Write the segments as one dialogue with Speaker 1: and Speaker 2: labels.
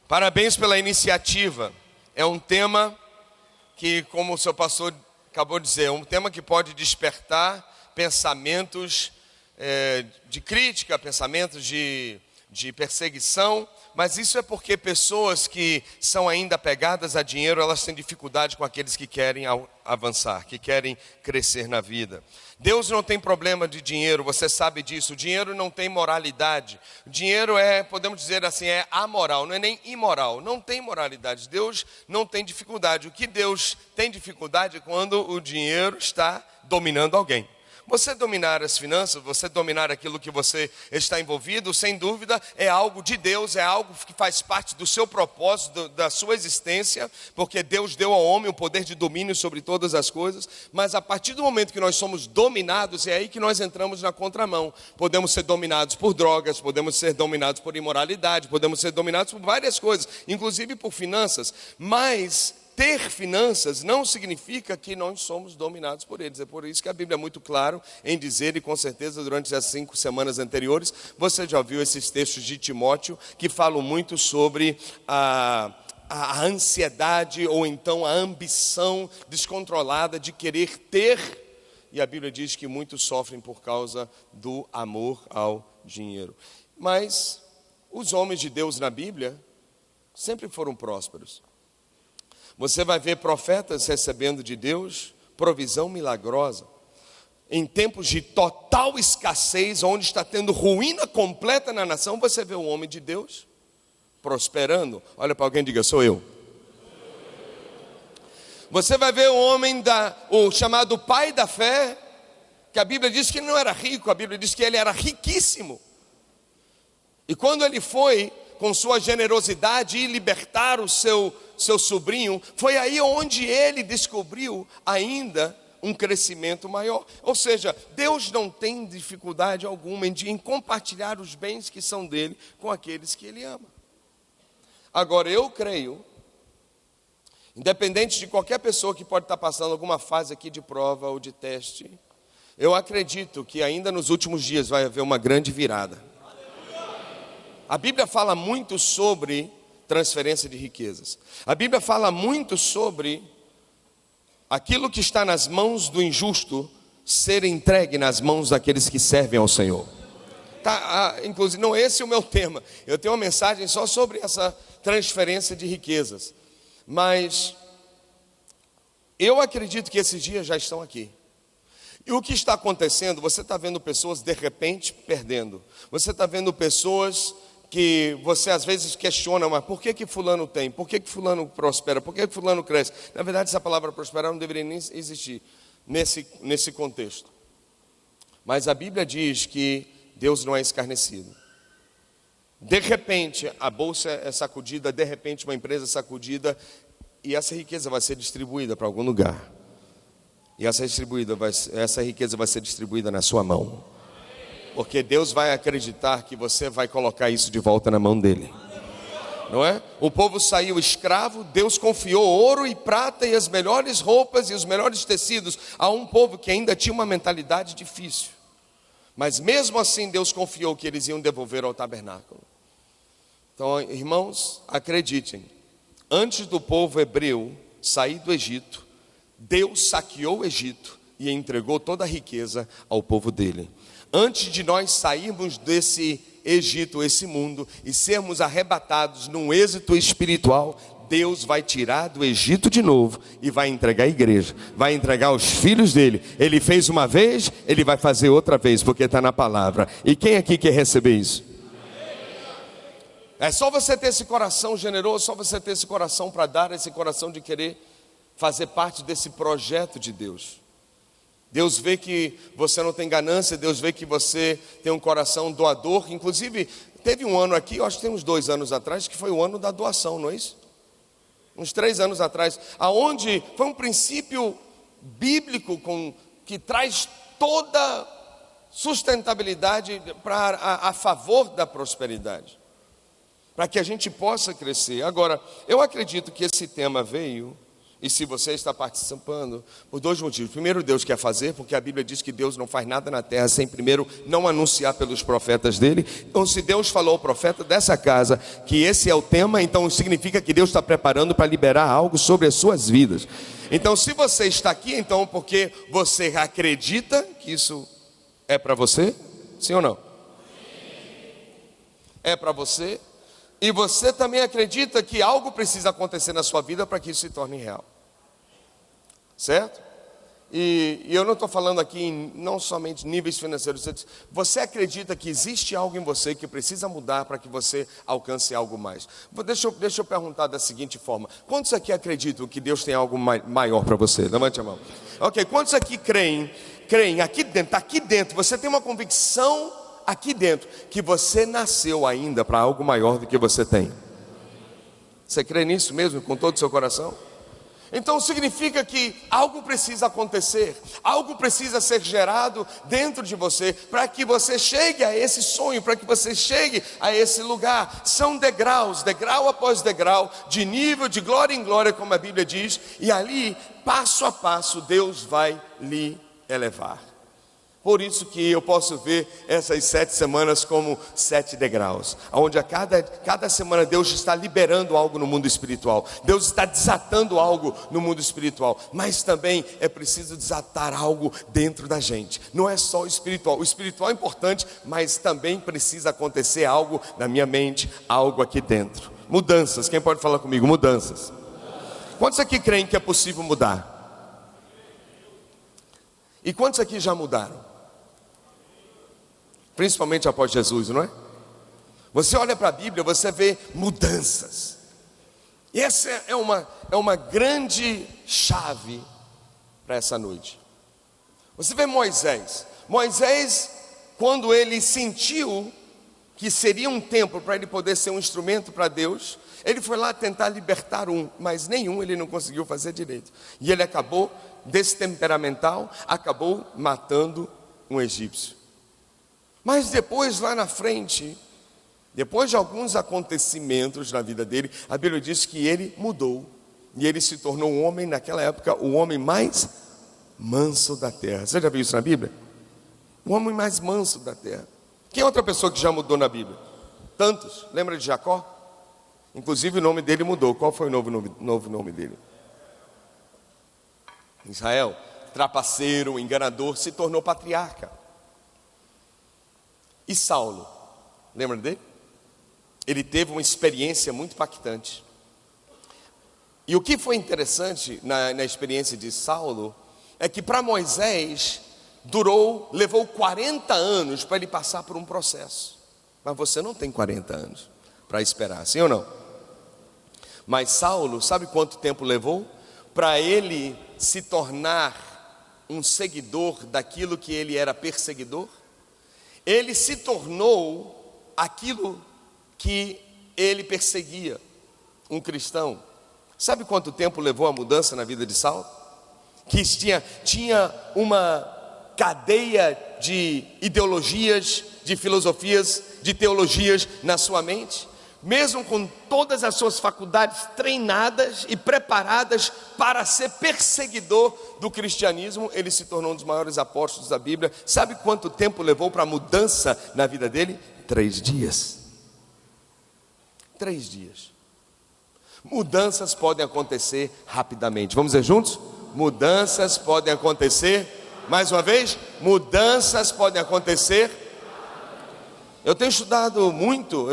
Speaker 1: Parabéns pela iniciativa. É um tema que, como o seu pastor acabou de dizer, é um tema que pode despertar pensamentos de crítica, pensamentos de perseguição, mas isso é porque pessoas que são ainda apegadas a dinheiro, elas têm dificuldade com aqueles que querem avançar, que querem crescer na vida. Deus não tem problema de dinheiro, você sabe disso. O dinheiro não tem moralidade. O dinheiro podemos dizer assim, é amoral, não é nem imoral, não tem moralidade. Deus não tem dificuldade. O que Deus tem dificuldade é quando o dinheiro está dominando alguém. Você dominar as finanças, você dominar aquilo que você está envolvido, sem dúvida, é algo de Deus, é algo que faz parte do seu propósito, da sua existência, porque Deus deu ao homem o poder de domínio sobre todas as coisas, mas a partir do momento que nós somos dominados, é aí que nós entramos na contramão. Podemos ser dominados por drogas, podemos ser dominados por imoralidade, podemos ser dominados por várias coisas, inclusive por finanças, mas ter finanças não significa que nós somos dominados por eles. É por isso que a Bíblia é muito claro em dizer, e com certeza durante as 5 semanas anteriores, você já ouviu esses textos de Timóteo, que falam muito sobre a ansiedade, ou então a ambição descontrolada de querer ter, e a Bíblia diz que muitos sofrem por causa do amor ao dinheiro. Mas os homens de Deus na Bíblia sempre foram prósperos. Você vai ver profetas recebendo de Deus provisão milagrosa. Em tempos de total escassez, onde está tendo ruína completa na nação, você vê o homem de Deus prosperando. Olha para alguém e diga, sou eu. Você vai ver o homem, o chamado pai da fé, que a Bíblia diz que ele não era rico, a Bíblia diz que ele era riquíssimo. E quando ele foi, com sua generosidade, ir libertar o seu sobrinho, foi aí onde ele descobriu ainda um crescimento maior. Ou seja, Deus não tem dificuldade alguma em compartilhar os bens que são dele com aqueles que ele ama. Agora, eu creio, independente de qualquer pessoa que pode estar passando alguma fase aqui de prova ou de teste, eu acredito que ainda nos últimos dias vai haver uma grande virada. A Bíblia fala muito sobre transferência de riquezas. A Bíblia fala muito sobre aquilo que está nas mãos do injusto ser entregue nas mãos daqueles que servem ao Senhor. Inclusive, não esse é o meu tema. Eu tenho uma mensagem só sobre essa transferência de riquezas. Mas eu acredito que esses dias já estão aqui. E o que está acontecendo? Você está vendo pessoas de repente perdendo. Você está vendo pessoas que você às vezes questiona, mas por que fulano tem? Por que fulano prospera? Por que fulano cresce? Na verdade, essa palavra prosperar não deveria nem existir nesse contexto. Mas a Bíblia diz que Deus não é escarnecido. De repente, a bolsa é sacudida, de repente uma empresa é sacudida, e essa riqueza vai ser distribuída para algum lugar. E essa riqueza vai ser distribuída na sua mão. Porque Deus vai acreditar que você vai colocar isso de volta na mão dele. Não é? O povo saiu escravo, Deus confiou ouro e prata e as melhores roupas e os melhores tecidos a um povo que ainda tinha uma mentalidade difícil. Mas mesmo assim Deus confiou que eles iam devolver ao tabernáculo. Então, irmãos, acreditem, antes do povo hebreu sair do Egito, Deus saqueou o Egito e entregou toda a riqueza ao povo dele. Antes de nós sairmos desse Egito, esse mundo, e sermos arrebatados num êxito espiritual, Deus vai tirar do Egito de novo e vai entregar a igreja, vai entregar os filhos dele. Ele fez uma vez, ele vai fazer outra vez, porque está na palavra. E quem aqui quer receber isso? É só você ter esse coração generoso, só você ter esse coração para dar, esse coração de querer fazer parte desse projeto de Deus. Deus vê que você não tem ganância, Deus vê que você tem um coração doador. Inclusive, teve um ano aqui, eu acho que tem uns 2 anos atrás, que foi o ano da doação, não é isso? Uns 3 anos atrás, aonde foi um princípio bíblico que traz toda sustentabilidade a favor da prosperidade, para que a gente possa crescer. Agora, eu acredito que esse tema veio E se você está participando, por dois motivos. Primeiro, Deus quer fazer, porque a Bíblia diz que Deus não faz nada na terra sem primeiro não anunciar pelos profetas dele. Então, se Deus falou ao profeta dessa casa que esse é o tema, então significa que Deus está preparando para liberar algo sobre as suas vidas. Então, se você está aqui, então, porque você acredita que isso é para você? Sim ou não? É para você. E você também acredita que algo precisa acontecer na sua vida para que isso se torne real. Certo? E eu não estou falando aqui não somente níveis financeiros. Você acredita que existe algo em você que precisa mudar para que você alcance algo mais? Deixa eu perguntar da seguinte forma: quantos aqui acreditam que Deus tem algo maior para você? Levante a mão. Ok, quantos aqui creem aqui dentro, você tem uma convicção aqui dentro que você nasceu ainda para algo maior do que você tem? Você crê nisso mesmo com todo o seu coração? Então significa que algo precisa acontecer, algo precisa ser gerado dentro de você para que você chegue a esse sonho, para que você chegue a esse lugar. São degraus, degrau após degrau, de nível de glória em glória, como a Bíblia diz, e ali, passo a passo, Deus vai lhe elevar. Por isso que eu posso ver essas 7 semanas como 7 degraus, onde a cada semana Deus está liberando algo no mundo espiritual, Deus está desatando algo no mundo espiritual, mas também é preciso desatar algo dentro da gente. Não é só o espiritual é importante, mas também precisa acontecer algo na minha mente, algo aqui dentro. Mudanças, quem pode falar comigo? Mudanças. Quantos aqui creem que é possível mudar? E quantos aqui já mudaram? Principalmente após Jesus, não é? Você olha para a Bíblia, você vê mudanças. E essa é uma grande chave para essa noite. Você vê Moisés, quando ele sentiu que seria um tempo para ele poder ser um instrumento para Deus, ele foi lá tentar libertar mas nenhum ele não conseguiu fazer direito. E ele acabou destemperamental, acabou matando um egípcio. Mas depois, lá na frente, depois de alguns acontecimentos na vida dele, a Bíblia diz que ele mudou. E ele se tornou um homem, naquela época, o homem mais manso da terra. Você já viu isso na Bíblia? O homem mais manso da terra. Quem é outra pessoa que já mudou na Bíblia? Tantos. Lembra de Jacó? Inclusive o nome dele mudou. Qual foi o novo nome dele? Israel. Trapaceiro, enganador, se tornou patriarca. E Saulo, lembra dele? Ele teve uma experiência muito impactante. E o que foi interessante na experiência de Saulo é que para Moisés levou 40 anos para ele passar por um processo. Mas você não tem 40 anos para esperar, sim ou não? Mas Saulo, sabe quanto tempo levou para ele se tornar um seguidor daquilo que ele era perseguidor? Ele se tornou aquilo que ele perseguia, um cristão. Sabe quanto tempo levou a mudança na vida de Saulo? Que tinha uma cadeia de ideologias, de filosofias, de teologias na sua mente. Mesmo com todas as suas faculdades treinadas e preparadas para ser perseguidor do cristianismo, ele se tornou um dos maiores apóstolos da Bíblia. Sabe quanto tempo levou para a mudança na vida dele? 3 dias. 3 dias. Mudanças podem acontecer rapidamente. Vamos dizer juntos? Mudanças podem acontecer. Mais uma vez, mudanças podem acontecer. Eu tenho estudado muito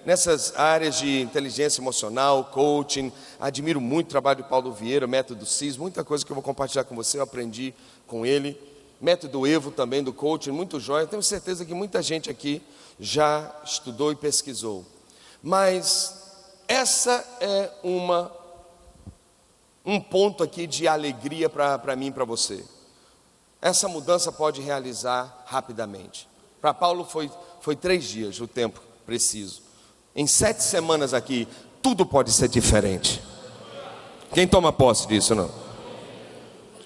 Speaker 1: nessas áreas de inteligência emocional, coaching. Admiro muito o trabalho de Paulo Vieira, método CIS, muita coisa que eu vou compartilhar com você, eu aprendi com ele. Método Evo também, do coaching, muito jóia. Tenho certeza que muita gente aqui já estudou e pesquisou. Mas essa é um ponto aqui de alegria para mim e para você. Essa mudança pode realizar rapidamente. Para Paulo foi 3 dias o tempo preciso. Em 7 semanas aqui, tudo pode ser diferente. Quem toma posse disso, não?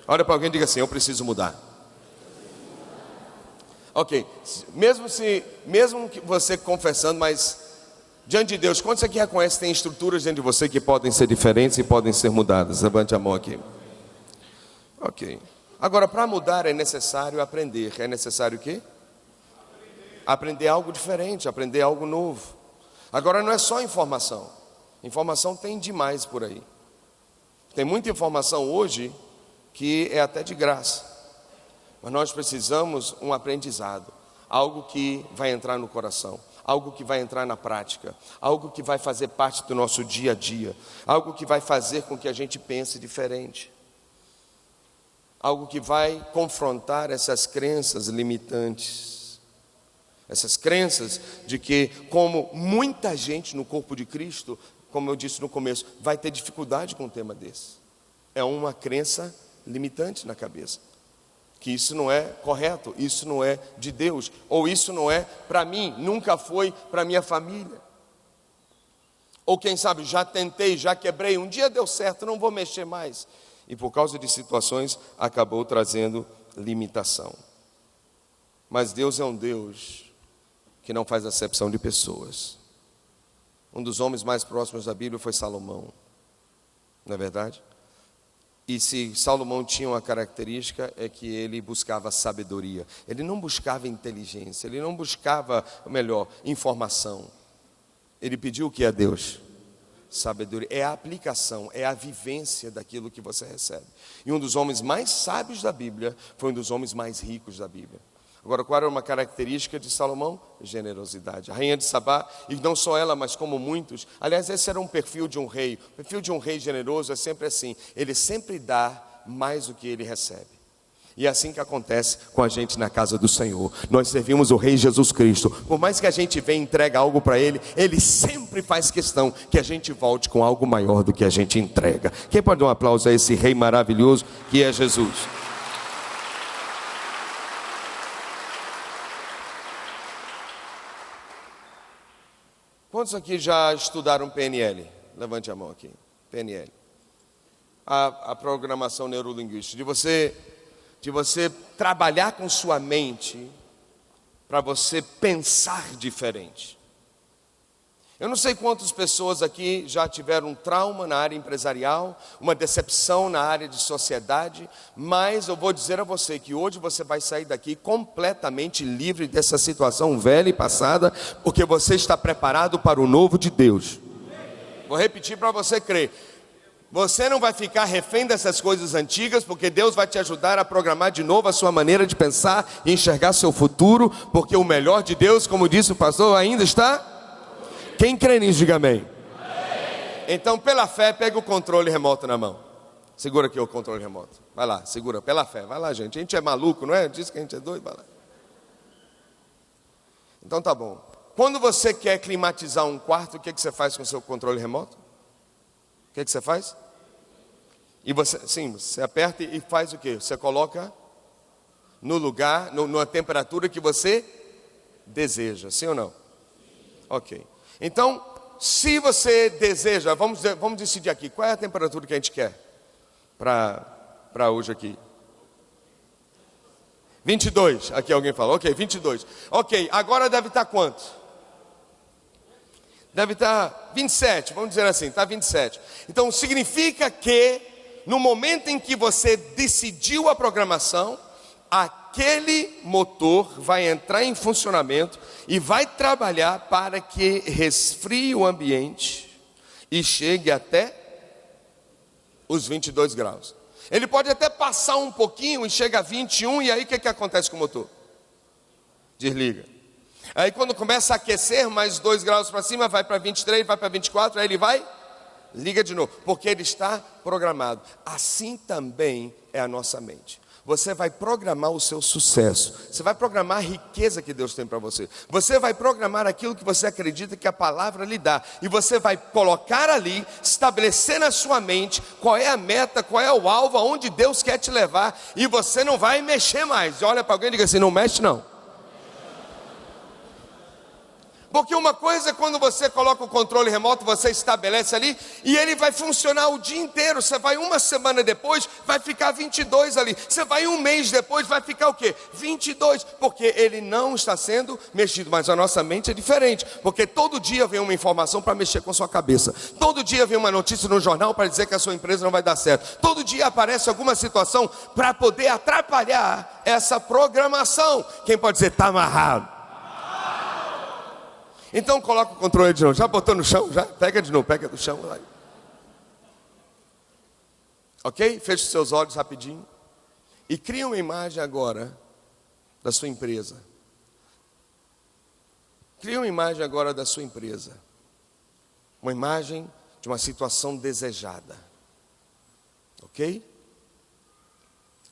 Speaker 1: Olha para alguém e diga assim: eu preciso mudar. Ok, mesmo que você confessando, mas Diante de Deus, quantos aqui reconhecem que tem estruturas dentro de você que podem ser diferentes e podem ser mudadas? Levante a mão aqui. Ok. Agora, para mudar é necessário aprender. É necessário o quê? Aprender algo diferente, aprender algo novo. Agora, não é só informação. Informação tem demais por aí. Tem muita informação hoje que é até de graça. Mas nós precisamos um aprendizado. Algo que vai entrar no coração. Algo que vai entrar na prática, algo que vai fazer parte do nosso dia a dia, algo que vai fazer com que a gente pense diferente, algo que vai confrontar essas crenças limitantes, essas crenças de que, como muita gente no corpo de Cristo, como eu disse no começo, vai ter dificuldade com um tema desse. É uma crença limitante na cabeça. Que isso não é correto, isso não é de Deus, ou isso não é para mim, nunca foi para minha família. Ou quem sabe, já tentei, já quebrei, um dia deu certo, não vou mexer mais. E por causa de situações, acabou trazendo limitação. Mas Deus é um Deus que não faz acepção de pessoas. Um dos homens mais próximos da Bíblia foi Salomão, não é verdade? E se Salomão tinha uma característica, é que ele buscava sabedoria. Ele não buscava inteligência, ele não buscava, melhor, informação. Ele pediu o que a Deus? Sabedoria. É a aplicação, é a vivência daquilo que você recebe. E um dos homens mais sábios da Bíblia foi um dos homens mais ricos da Bíblia. Agora, qual era uma característica de Salomão? Generosidade. A rainha de Sabá, e não só ela, mas como muitos. Aliás, esse era um perfil de um rei. O perfil de um rei generoso é sempre assim. Ele sempre dá mais do que ele recebe. E é assim que acontece com a gente na casa do Senhor. Nós servimos o Rei Jesus Cristo. Por mais que a gente venha e entregue algo para Ele, Ele sempre faz questão que a gente volte com algo maior do que a gente entrega. Quem pode dar um aplauso a esse Rei maravilhoso que é Jesus? Quantos aqui já estudaram PNL? Levante a mão aqui. PNL. A programação neurolinguística. De você trabalhar com sua mente para você pensar diferente. Eu não sei quantas pessoas aqui já tiveram um trauma na área empresarial, uma decepção na área de sociedade, mas eu vou dizer a você que hoje você vai sair daqui completamente livre dessa situação velha e passada, porque você está preparado para o novo de Deus. Vou repetir para você crer. Você não vai ficar refém dessas coisas antigas, porque Deus vai te ajudar a programar de novo a sua maneira de pensar e enxergar seu futuro, porque o melhor de Deus, como disse o pastor, ainda está... Quem crê nisso, diga amém. Então, pela fé, pega o controle remoto na mão. Segura aqui o controle remoto. Vai lá, segura, pela fé. Vai lá, gente. A gente é maluco, não é? Diz que a gente é doido, vai lá. Então, tá bom. Quando você quer climatizar um quarto, o que você faz com o seu controle remoto? O que você faz? E você, sim, você aperta e faz o quê? Você coloca no lugar, numa temperatura que você deseja, sim ou não? Ok. Então, se você deseja, vamos decidir aqui, qual é a temperatura que a gente quer para hoje aqui? 22, aqui alguém falou, ok, 22. Ok, agora deve estar quanto? Deve estar 27, vamos dizer assim, está 27. Então, significa que, no momento em que você decidiu a programação, aquele motor vai entrar em funcionamento e vai trabalhar para que resfrie o ambiente e chegue até os 22 graus. Ele pode até passar um pouquinho e chega a 21, e aí o que acontece com o motor? Desliga. Aí quando começa a aquecer, mais 2 graus para cima, vai para 23, vai para 24, aí ele vai, liga de novo, porque ele está programado. Assim também é a nossa mente. Você vai programar o seu sucesso. Você vai programar a riqueza que Deus tem para você. Você vai programar aquilo que você acredita que a palavra lhe dá. E você vai colocar ali, estabelecer na sua mente qual é a meta, qual é o alvo, aonde Deus quer te levar. E você não vai mexer mais. Olha para alguém e diga assim, não mexe não. Porque uma coisa é quando você coloca o controle remoto, você estabelece ali, e ele vai funcionar o dia inteiro. Você vai uma semana depois, vai ficar 22 ali. Você vai um mês depois, vai ficar o quê? 22, porque ele não está sendo mexido. Mas a nossa mente é diferente, porque todo dia vem uma informação para mexer com a sua cabeça. Todo dia vem uma notícia no jornal para dizer que a sua empresa não vai dar certo. Todo dia aparece alguma situação para poder atrapalhar essa programação. Quem pode dizer, está amarrado? Então coloca o controle de novo. Já botou no chão? Já? Pega de novo, pega do chão. Vai. Ok? Feche os seus olhos rapidinho. E cria uma imagem agora da sua empresa. Cria uma imagem agora da sua empresa. Uma imagem de uma situação desejada. Ok?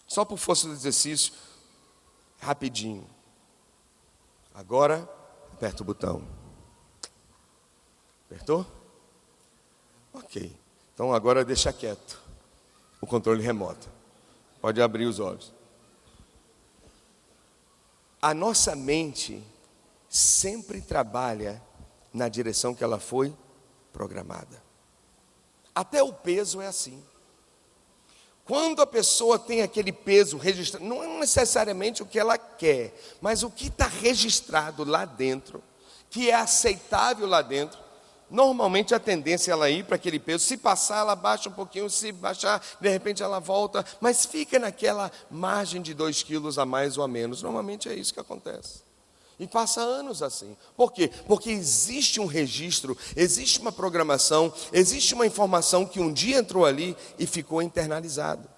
Speaker 1: Só por força do exercício, rapidinho. Agora, aperta o botão. Apertou? Ok. Então agora deixa quieto o controle remoto. Pode abrir os olhos. A nossa mente sempre trabalha na direção que ela foi programada. Até o peso é assim. Quando a pessoa tem aquele peso registrado, não é necessariamente o que ela quer, mas o que está registrado lá dentro, que é aceitável lá dentro. Normalmente a tendência é ela ir para aquele peso. Se passar, ela baixa um pouquinho. Se baixar, de repente ela volta. Mas fica naquela margem de 2 quilos a mais ou a menos. Normalmente é isso que acontece. E passa anos assim. Por quê? Porque existe um registro, existe uma programação, existe uma informação que um dia entrou ali e ficou internalizado.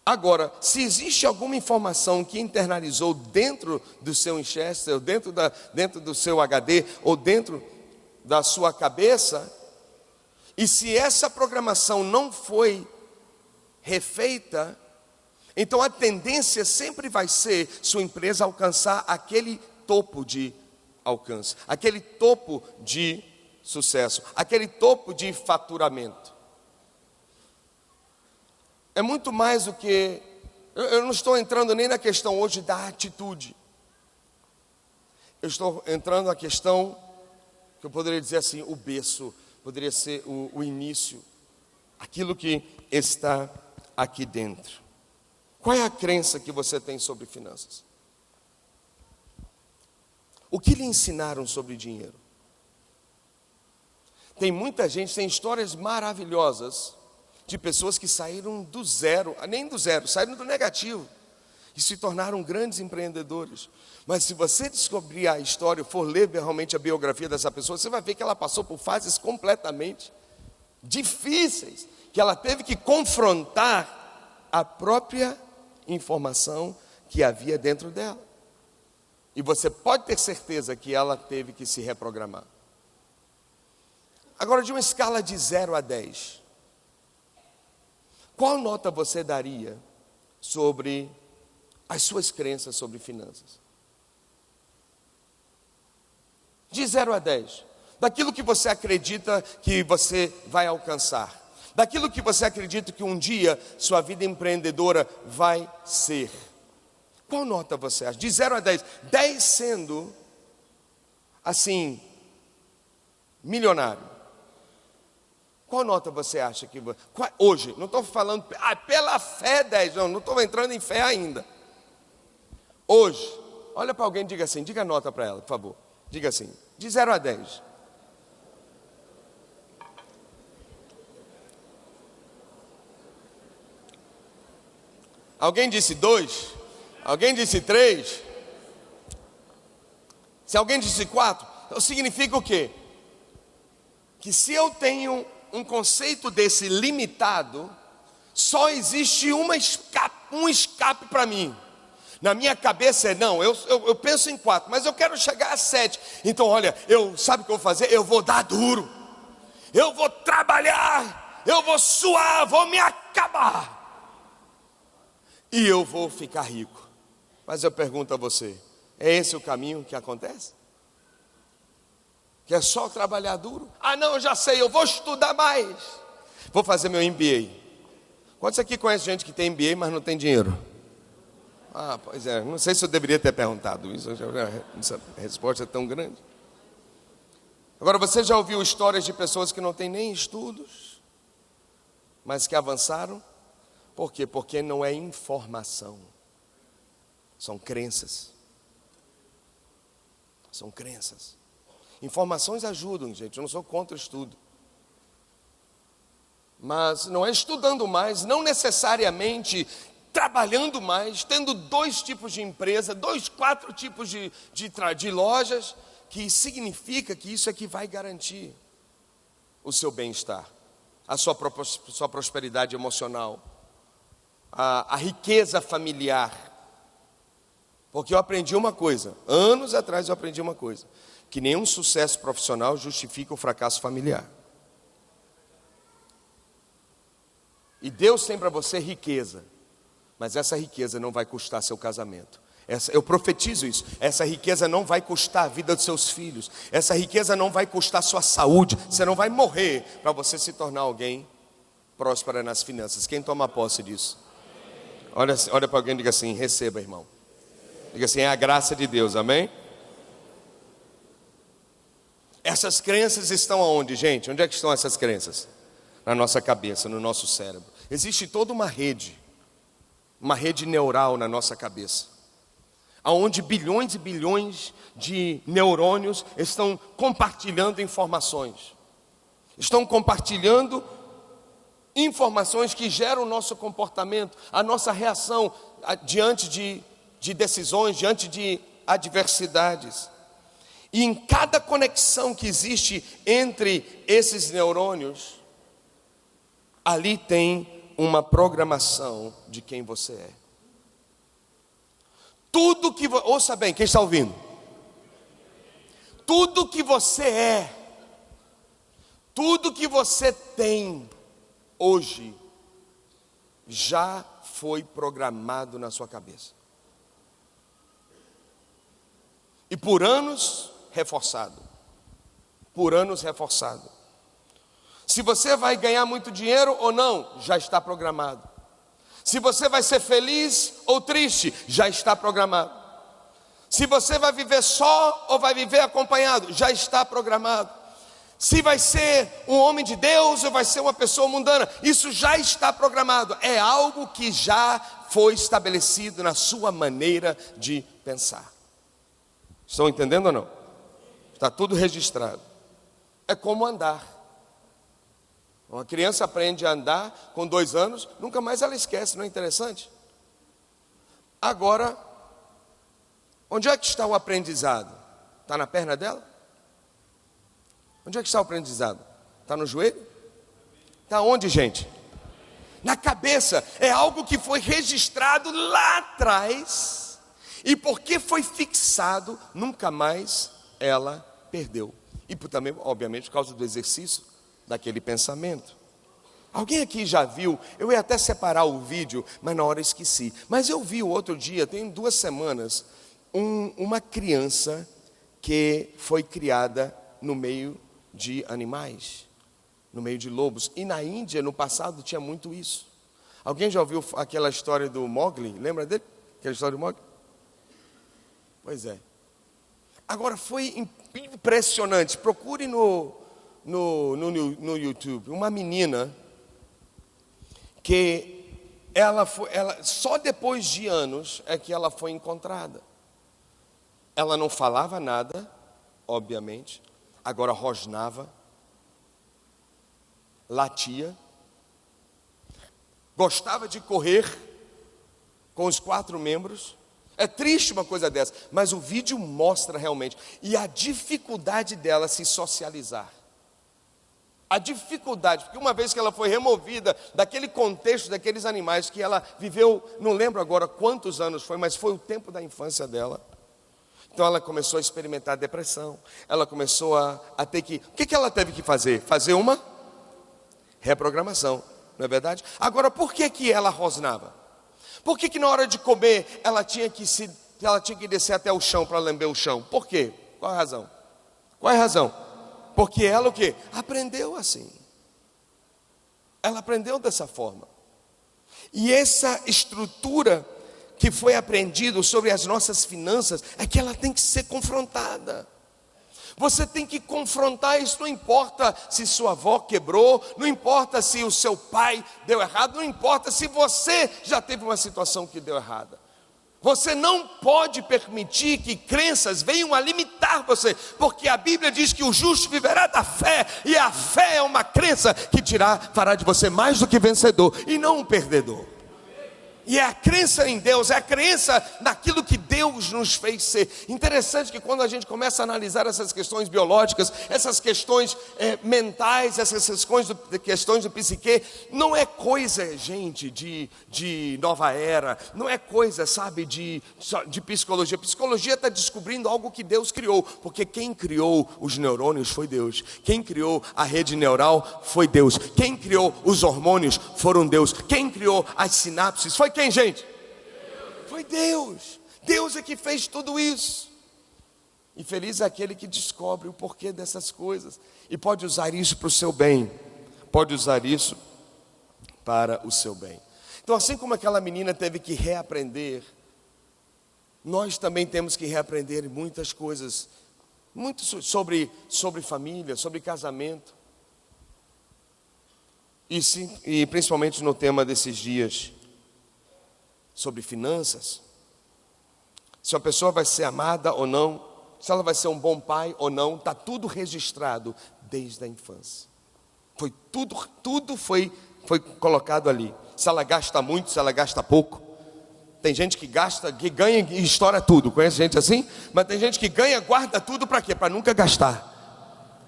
Speaker 1: Agora, se existe alguma informação que internalizou dentro do seu Winchester, ou dentro do seu HD, ou dentro da sua cabeça, e se essa programação não foi refeita, então a tendência sempre vai ser sua empresa alcançar aquele topo de alcance, aquele topo de sucesso, aquele topo de faturamento. É muito mais do que, eu não estou entrando nem na questão hoje da atitude, eu estou entrando na questão que eu poderia dizer assim, o berço, poderia ser o início, aquilo que está aqui dentro. Qual é a crença que você tem sobre finanças? O que lhe ensinaram sobre dinheiro? Tem muita gente, tem histórias maravilhosas de pessoas que saíram do zero, nem do zero, saíram do negativo e se tornaram grandes empreendedores. Mas se você descobrir a história, for ler realmente a biografia dessa pessoa, você vai ver que ela passou por fases completamente difíceis, que ela teve que confrontar a própria informação que havia dentro dela. E você pode ter certeza que ela teve que se reprogramar. Agora, de uma escala de 0 a 10, qual nota você daria sobre as suas crenças sobre finanças? De 0 a 10, daquilo que você acredita que você vai alcançar, daquilo que você acredita que um dia sua vida empreendedora vai ser. Qual nota você acha? De 0 a 10, 10 sendo, assim, milionário. Qual nota você acha que... Hoje, não estou falando, pela fé 10, não estou entrando em fé ainda. Hoje, olha para alguém e diga assim, diga a nota para ela, por favor. Diga assim, de 0 a 10. Alguém disse 2? Alguém disse 3? Se alguém disse 4, então significa o quê? Que se eu tenho um conceito desse limitado, só existe um escape para mim. Na minha cabeça é, não, eu penso em 4, mas eu quero chegar a 7. Então olha, sabe o que eu vou fazer? Eu vou dar duro, eu vou trabalhar, eu vou suar, vou me acabar, e eu vou ficar rico. Mas eu pergunto a você, é esse o caminho que acontece? Que é só trabalhar duro? Ah não, eu já sei, eu vou estudar mais, vou fazer meu MBA. Quantos aqui conhecem gente que tem MBA, mas não tem dinheiro? Ah, pois é, não sei se eu deveria ter perguntado isso, essa resposta é tão grande. Agora, você já ouviu histórias de pessoas que não têm nem estudos, mas que avançaram? Por quê? Porque não é informação, são crenças. São crenças. Informações ajudam, gente, eu não sou contra o estudo. Mas não é estudando mais, não necessariamente trabalhando mais, tendo 2 tipos de empresa, 4 tipos de lojas, que significa que isso é que vai garantir o seu bem-estar, a sua prosperidade emocional, a riqueza familiar. Porque eu aprendi uma coisa, anos atrás eu aprendi uma coisa, que nenhum sucesso profissional justifica o fracasso familiar. E Deus tem para você riqueza, mas essa riqueza não vai custar seu casamento. Eu profetizo isso, essa riqueza não vai custar a vida dos seus filhos, essa riqueza não vai custar sua saúde, você não vai morrer para você se tornar alguém próspero nas finanças. Quem toma posse disso? Olha para alguém e diga assim: receba, irmão. Diga assim: é a graça de Deus, amém? Essas crenças estão aonde, gente? Onde é que estão essas crenças? Na nossa cabeça, no nosso cérebro. Existe toda uma rede neural na nossa cabeça, aonde bilhões e bilhões de neurônios estão compartilhando informações. Estão compartilhando informações que geram o nosso comportamento, a nossa reação diante de decisões, diante de adversidades. E em cada conexão que existe entre esses neurônios, ali tem uma programação de quem você é. Tudo que ouça bem, quem está ouvindo? Tudo que você é, tudo que você tem hoje, já foi programado na sua cabeça. E por anos reforçado. Por anos reforçado. Se você vai ganhar muito dinheiro ou não, já está programado. Se você vai ser feliz ou triste, já está programado. Se você vai viver só ou vai viver acompanhado, já está programado. Se vai ser um homem de Deus ou vai ser uma pessoa mundana, isso já está programado. É algo que já foi estabelecido na sua maneira de pensar. Estão entendendo ou não? Está tudo registrado. É como andar. Uma criança aprende a andar com 2 anos, nunca mais ela esquece, não é interessante? Agora, onde é que está o aprendizado? Está na perna dela? Onde é que está o aprendizado? Está no joelho? Está onde, gente? Na cabeça. É algo que foi registrado lá atrás, e porque foi fixado, nunca mais ela perdeu. E também, obviamente, por causa do exercício daquele pensamento. Alguém aqui já viu? Eu ia até separar o vídeo, mas na hora esqueci. Mas eu vi o outro dia, tem 2 semanas, uma criança que foi criada no meio de animais, no meio de lobos. E na Índia, no passado, tinha muito isso. Alguém já ouviu aquela história do Mowgli? Lembra dele? Aquela história do Mowgli? Pois é. Agora, foi impressionante. Procure no YouTube uma menina que ela só depois de anos é que ela foi encontrada. Ela não falava nada, obviamente. Agora rosnava, latia, gostava de correr com os 4 membros. É triste uma coisa dessa, mas o vídeo mostra realmente. E a dificuldade dela se socializar. A dificuldade, porque uma vez que ela foi removida daquele contexto, daqueles animais que ela viveu, não lembro agora quantos anos foi, mas foi o tempo da infância dela. Então ela começou a experimentar depressão. Ela começou a ter que... O que ela teve que fazer? Fazer uma reprogramação, não é verdade? Agora, por que ela rosnava? Por que na hora de comer ela tinha que descer até o chão para lamber o chão? Por quê? Qual a razão? Qual é a razão? Porque ela o quê? Aprendeu assim. Ela aprendeu dessa forma. E essa estrutura que foi aprendido sobre as nossas finanças é que ela tem que ser confrontada. Você tem que confrontar isso, não importa se sua avó quebrou, não importa se o seu pai deu errado, não importa se você já teve uma situação que deu errada. Você não pode permitir que crenças venham a limitar você, porque a Bíblia diz que o justo viverá da fé, e a fé é uma crença que fará de você mais do que vencedor e não um perdedor. E é a crença em Deus, é a crença naquilo que Deus nos fez ser. Interessante que quando a gente começa a analisar essas questões biológicas, essas questões mentais, essas questões do psique, não é coisa, gente, de nova era, não é coisa, sabe, de psicologia. A psicologia está descobrindo algo que Deus criou, porque quem criou os neurônios foi Deus, quem criou a rede neural foi Deus, quem criou os hormônios foram Deus, quem criou as sinapses foi quem, gente? Foi Deus. Deus é que fez tudo isso. E feliz é aquele que descobre o porquê dessas coisas e pode usar isso para o seu bem, pode usar isso para o seu bem. Então, assim como aquela menina teve que reaprender, nós também temos que reaprender muitas coisas, muito sobre família, sobre casamento, e principalmente no tema desses dias, sobre finanças, se a pessoa vai ser amada ou não, se ela vai ser um bom pai ou não, está tudo registrado desde a infância. Tudo foi colocado ali. Se ela gasta muito, se ela gasta pouco. Tem gente que gasta, que ganha e estoura tudo. Conhece gente assim? Mas tem gente que ganha, guarda tudo para quê? Para nunca gastar.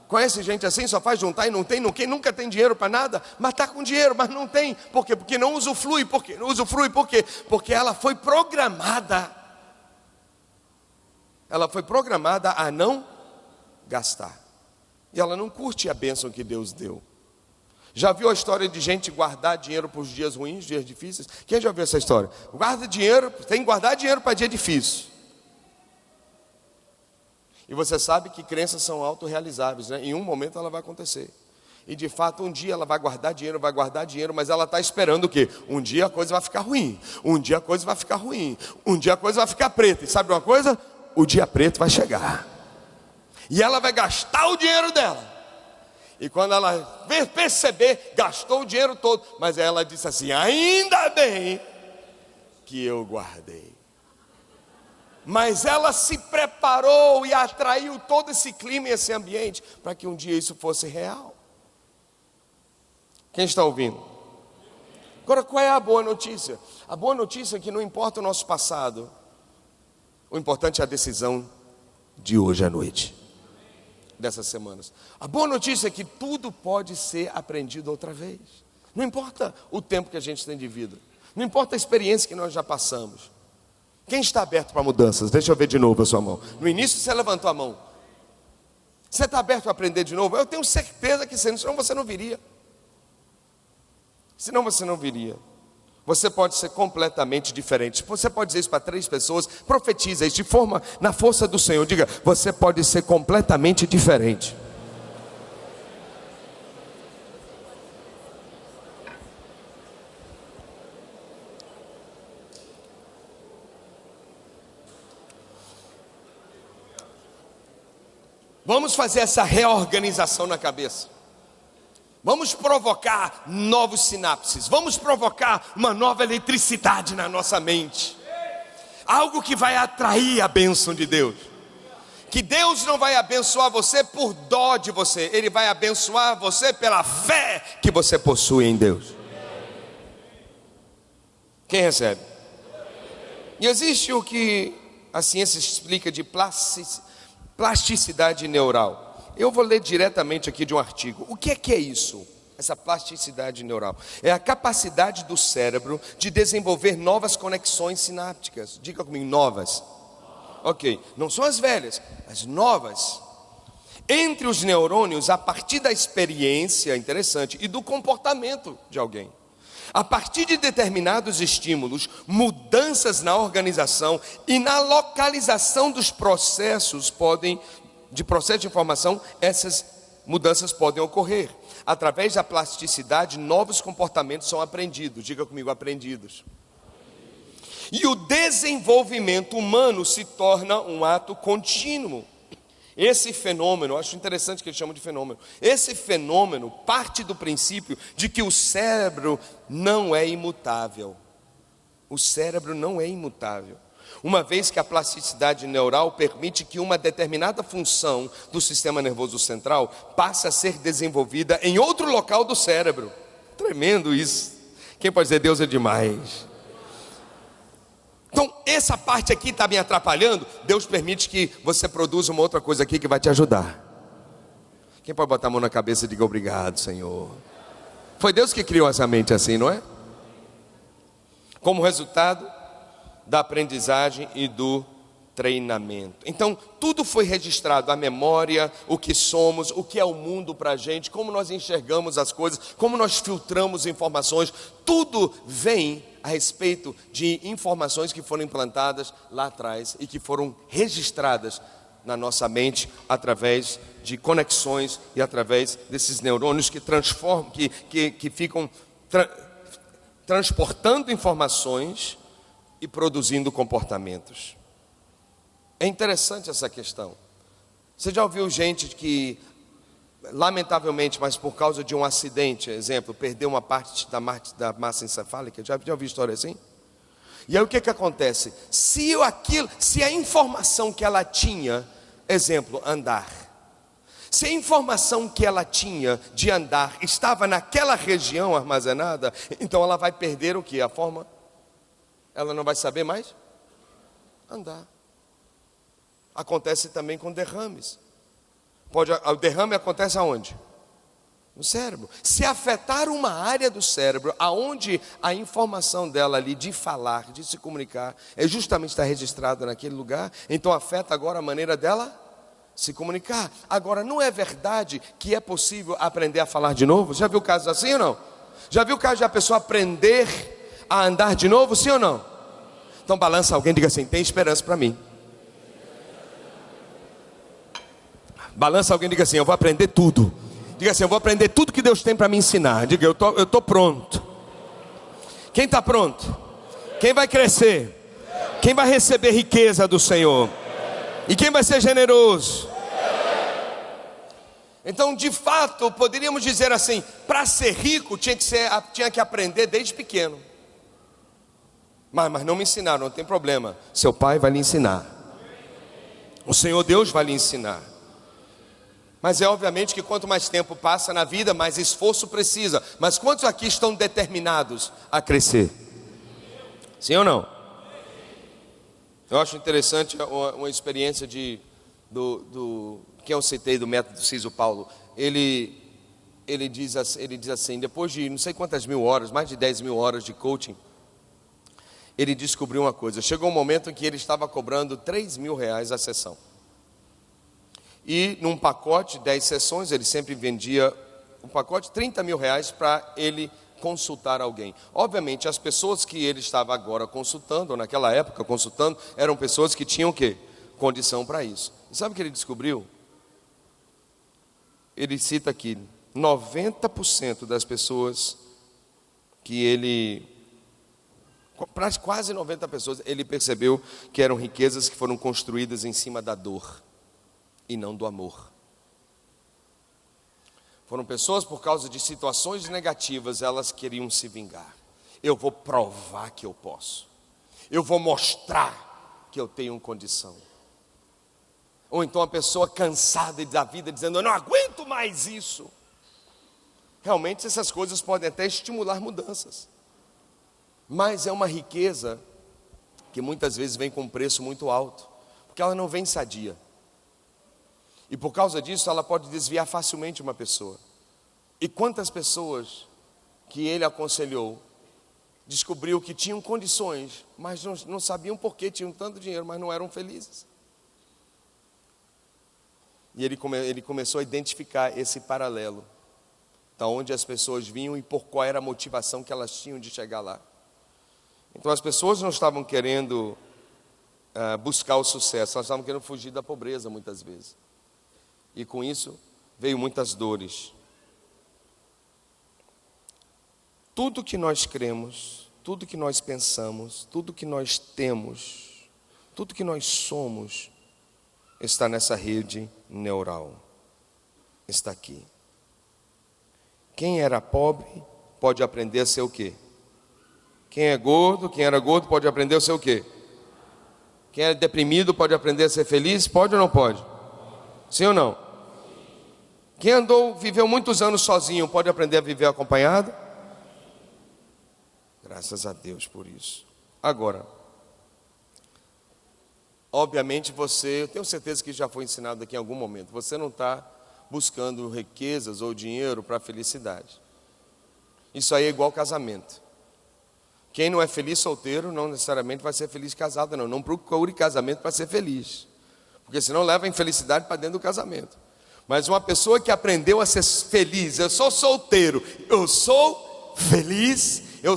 Speaker 1: Conhece gente assim, só faz juntar e não tem, nunca tem dinheiro para nada, mas está com dinheiro, mas não tem. Por quê? Porque não usufrui. Por quê? Não usufrui, por quê? Porque ela foi programada. Ela foi programada a não gastar. E ela não curte a bênção que Deus deu. Já viu a história de gente guardar dinheiro para os dias ruins, dias difíceis? Quem já viu essa história? Guarda dinheiro, tem que guardar dinheiro para dia difícil. E você sabe que crenças são autorrealizáveis, né? Em um momento ela vai acontecer. E de fato um dia ela vai guardar dinheiro, mas ela está esperando o quê? Um dia a coisa vai ficar ruim, um dia a coisa vai ficar ruim, um dia a coisa vai ficar preta. E sabe uma coisa? O dia preto vai chegar. E ela vai gastar o dinheiro dela. E quando ela perceber, gastou o dinheiro todo. Mas ela disse assim, ainda bem que eu guardei. Mas ela se preparou e atraiu todo esse clima e esse ambiente para que um dia isso fosse real. Quem está ouvindo? Agora, qual é a boa notícia? A boa notícia é que não importa o nosso passado, o importante é a decisão de hoje à noite, dessas semanas. A boa notícia é que tudo pode ser aprendido outra vez. Não importa o tempo que a gente tem de vida, não importa a experiência que nós já passamos. Quem está aberto para mudanças? Deixa eu ver de novo a sua mão. No início você levantou a mão. Você está aberto a aprender de novo? Eu tenho certeza que sim, senão você não viria. Senão você não viria. Você pode ser completamente diferente. Você pode dizer isso para 3 pessoas. Profetiza isso na força do Senhor. Diga, você pode ser completamente diferente. Vamos fazer essa reorganização na cabeça. Vamos provocar novos sinapses. Vamos provocar uma nova eletricidade na nossa mente. Algo que vai atrair a bênção de Deus. Que Deus não vai abençoar você por dó de você. Ele vai abençoar você pela fé que você possui em Deus. Quem recebe? E existe o que a ciência explica de plasticidade neural. Eu vou ler diretamente aqui de um artigo. O que é isso? Essa plasticidade neural é a capacidade do cérebro de desenvolver novas conexões sinápticas. Diga comigo, novas. Ok, não são as velhas, as novas. Entre os neurônios a partir da experiência, interessante, e do comportamento de alguém. A partir de determinados estímulos, mudanças na organização e na localização dos processos de informação, essas mudanças podem ocorrer. Através da plasticidade, novos comportamentos são aprendidos. Diga comigo, aprendidos. E o desenvolvimento humano se torna um ato contínuo. Esse fenômeno, eu acho interessante que eles chamam de fenômeno. Esse fenômeno parte do princípio de que o cérebro não é imutável. O cérebro não é imutável. Uma vez que a plasticidade neural permite que uma determinada função do sistema nervoso central passe a ser desenvolvida em outro local do cérebro. Tremendo isso. Quem pode dizer Deus é demais? Então, essa parte aqui está me atrapalhando. Deus permite que você produza uma outra coisa aqui que vai te ajudar. Quem pode botar a mão na cabeça e diga obrigado, Senhor? Foi Deus que criou essa mente assim, não é? Como resultado da aprendizagem e do treinamento. Então, tudo foi registrado, a memória, o que somos, o que é o mundo para a gente, como nós enxergamos as coisas, como nós filtramos informações, tudo vem a respeito de informações que foram implantadas lá atrás e que foram registradas na nossa mente através de conexões e através desses neurônios que transformam, que ficam transportando informações e produzindo comportamentos. É interessante essa questão. Você já ouviu gente que, lamentavelmente, mas por causa de um acidente, exemplo, perdeu uma parte da massa encefálica? Já ouviu história assim? E aí o que acontece? Se a informação que ela tinha, exemplo, andar, se a informação que ela tinha de andar estava naquela região armazenada, então ela vai perder o que? A forma? Ela não vai saber mais andar. Acontece também com derrames. O derrame acontece aonde? No cérebro. Se afetar uma área do cérebro, aonde a informação dela ali de falar, de se comunicar, é justamente está registrada naquele lugar, então afeta agora a maneira dela se comunicar. Agora, não é verdade que é possível aprender a falar de novo? Já viu casos assim ou não? Já viu o caso de a pessoa aprender a andar de novo, sim ou não? Então balança alguém e diga assim, tem esperança para mim. Balança alguém e diga assim, eu vou aprender tudo. Diga assim, eu vou aprender tudo que Deus tem para me ensinar. Diga, eu tô pronto. Quem está pronto? Quem vai crescer? Quem vai receber riqueza do Senhor? E quem vai ser generoso? Então, de fato, poderíamos dizer assim, para ser rico tinha que aprender desde pequeno. Mas não me ensinaram, não tem problema. Seu pai vai lhe ensinar. O Senhor Deus vai lhe ensinar. Mas é obviamente que quanto mais tempo passa na vida, mais esforço precisa. Mas quantos aqui estão determinados a crescer? Sim ou não? Eu acho interessante uma experiência que eu citei do método Ciso Paulo. Ele diz assim, depois de não sei quantas mil horas, mais de 10 mil horas de coaching, ele descobriu uma coisa. Chegou um momento em que ele estava cobrando 3 mil reais a sessão. E num pacote, 10 sessões, ele sempre vendia um pacote, 30 mil reais para ele consultar alguém. Obviamente, as pessoas que ele estava agora consultando, ou naquela época consultando, eram pessoas que tinham o quê? Condição para isso. E sabe o que ele descobriu? Ele cita aqui, 90% das pessoas que ele... quase 90 pessoas, ele percebeu que eram riquezas que foram construídas em cima da dor e não do amor. Foram pessoas, por causa de situações negativas, elas queriam se vingar. Eu vou provar que eu posso. Eu vou mostrar que eu tenho condição. Ou então a pessoa cansada da vida, dizendo, eu não aguento mais isso. Realmente essas coisas podem até estimular mudanças. Mas é uma riqueza que muitas vezes vem com um preço muito alto. Porque ela não vem sadia. E por causa disso, ela pode desviar facilmente uma pessoa. E quantas pessoas que ele aconselhou, descobriu que tinham condições, mas não sabiam por que tinham tanto dinheiro, mas não eram felizes. E ele começou a identificar esse paralelo, da onde as pessoas vinham e por qual era a motivação que elas tinham de chegar lá. Então as pessoas não estavam querendo buscar o sucesso, elas estavam querendo fugir da pobreza muitas vezes. E com isso veio muitas dores. Tudo que nós cremos, tudo que nós pensamos, tudo que nós temos, tudo que nós somos, está nessa rede neural. Está aqui. Quem era pobre pode aprender a ser o quê? Quem é gordo, quem era gordo pode aprender a ser o quê? Quem é deprimido pode aprender a ser feliz? Pode ou não pode? Sim ou não? Quem viveu muitos anos sozinho pode aprender a viver acompanhado? Graças a Deus por isso. Agora, obviamente eu tenho certeza que já foi ensinado aqui em algum momento, você não está buscando riquezas ou dinheiro para a felicidade. Isso aí é igual casamento. Quem não é feliz solteiro não necessariamente vai ser feliz casado, não. Não procure casamento para ser feliz, porque senão leva a infelicidade para dentro do casamento. Mas uma pessoa que aprendeu a ser feliz, eu sou solteiro, eu sou feliz, eu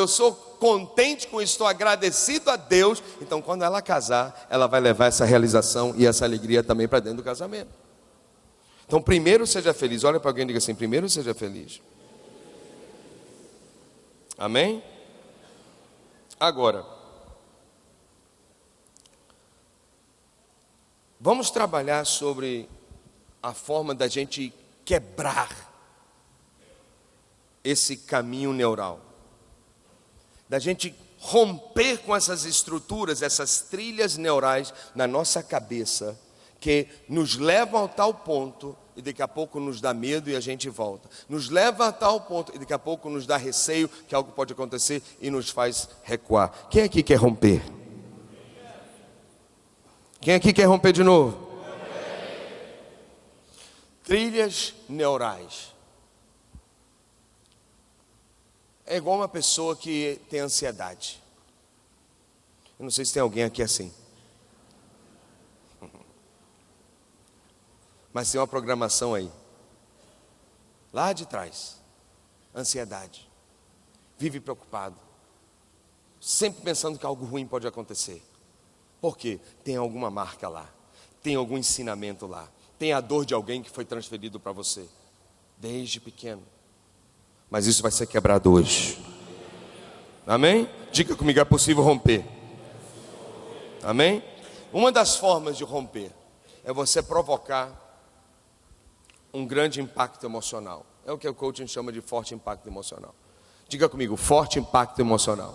Speaker 1: sou contente com isso, estou agradecido a Deus. Então quando ela casar, ela vai levar essa realização e essa alegria também para dentro do casamento. Então primeiro seja feliz. Olha para alguém e diga assim: primeiro seja feliz. Amém? Agora, vamos trabalhar sobre a forma da gente quebrar esse caminho neural, da gente romper com essas estruturas, essas trilhas neurais na nossa cabeça, que nos levam a tal ponto e daqui a pouco nos dá medo e a gente volta. Nos leva a tal ponto e daqui a pouco nos dá receio que algo pode acontecer e nos faz recuar. Quem aqui quer romper? Quem aqui quer romper de novo? Trilhas neurais. É igual uma pessoa que tem ansiedade. Eu não sei se tem alguém aqui assim. Mas tem uma programação aí. Lá de trás. Ansiedade. Vive preocupado. Sempre pensando que algo ruim pode acontecer. Por quê? Tem alguma marca lá. Tem algum ensinamento lá. Tem a dor de alguém que foi transferido para você. Desde pequeno. Mas isso vai ser quebrado hoje. Amém? Diga comigo, é possível romper. Amém? Uma das formas de romper é você provocar um grande impacto emocional. É o que o coaching chama de forte impacto emocional. Diga comigo, forte impacto emocional.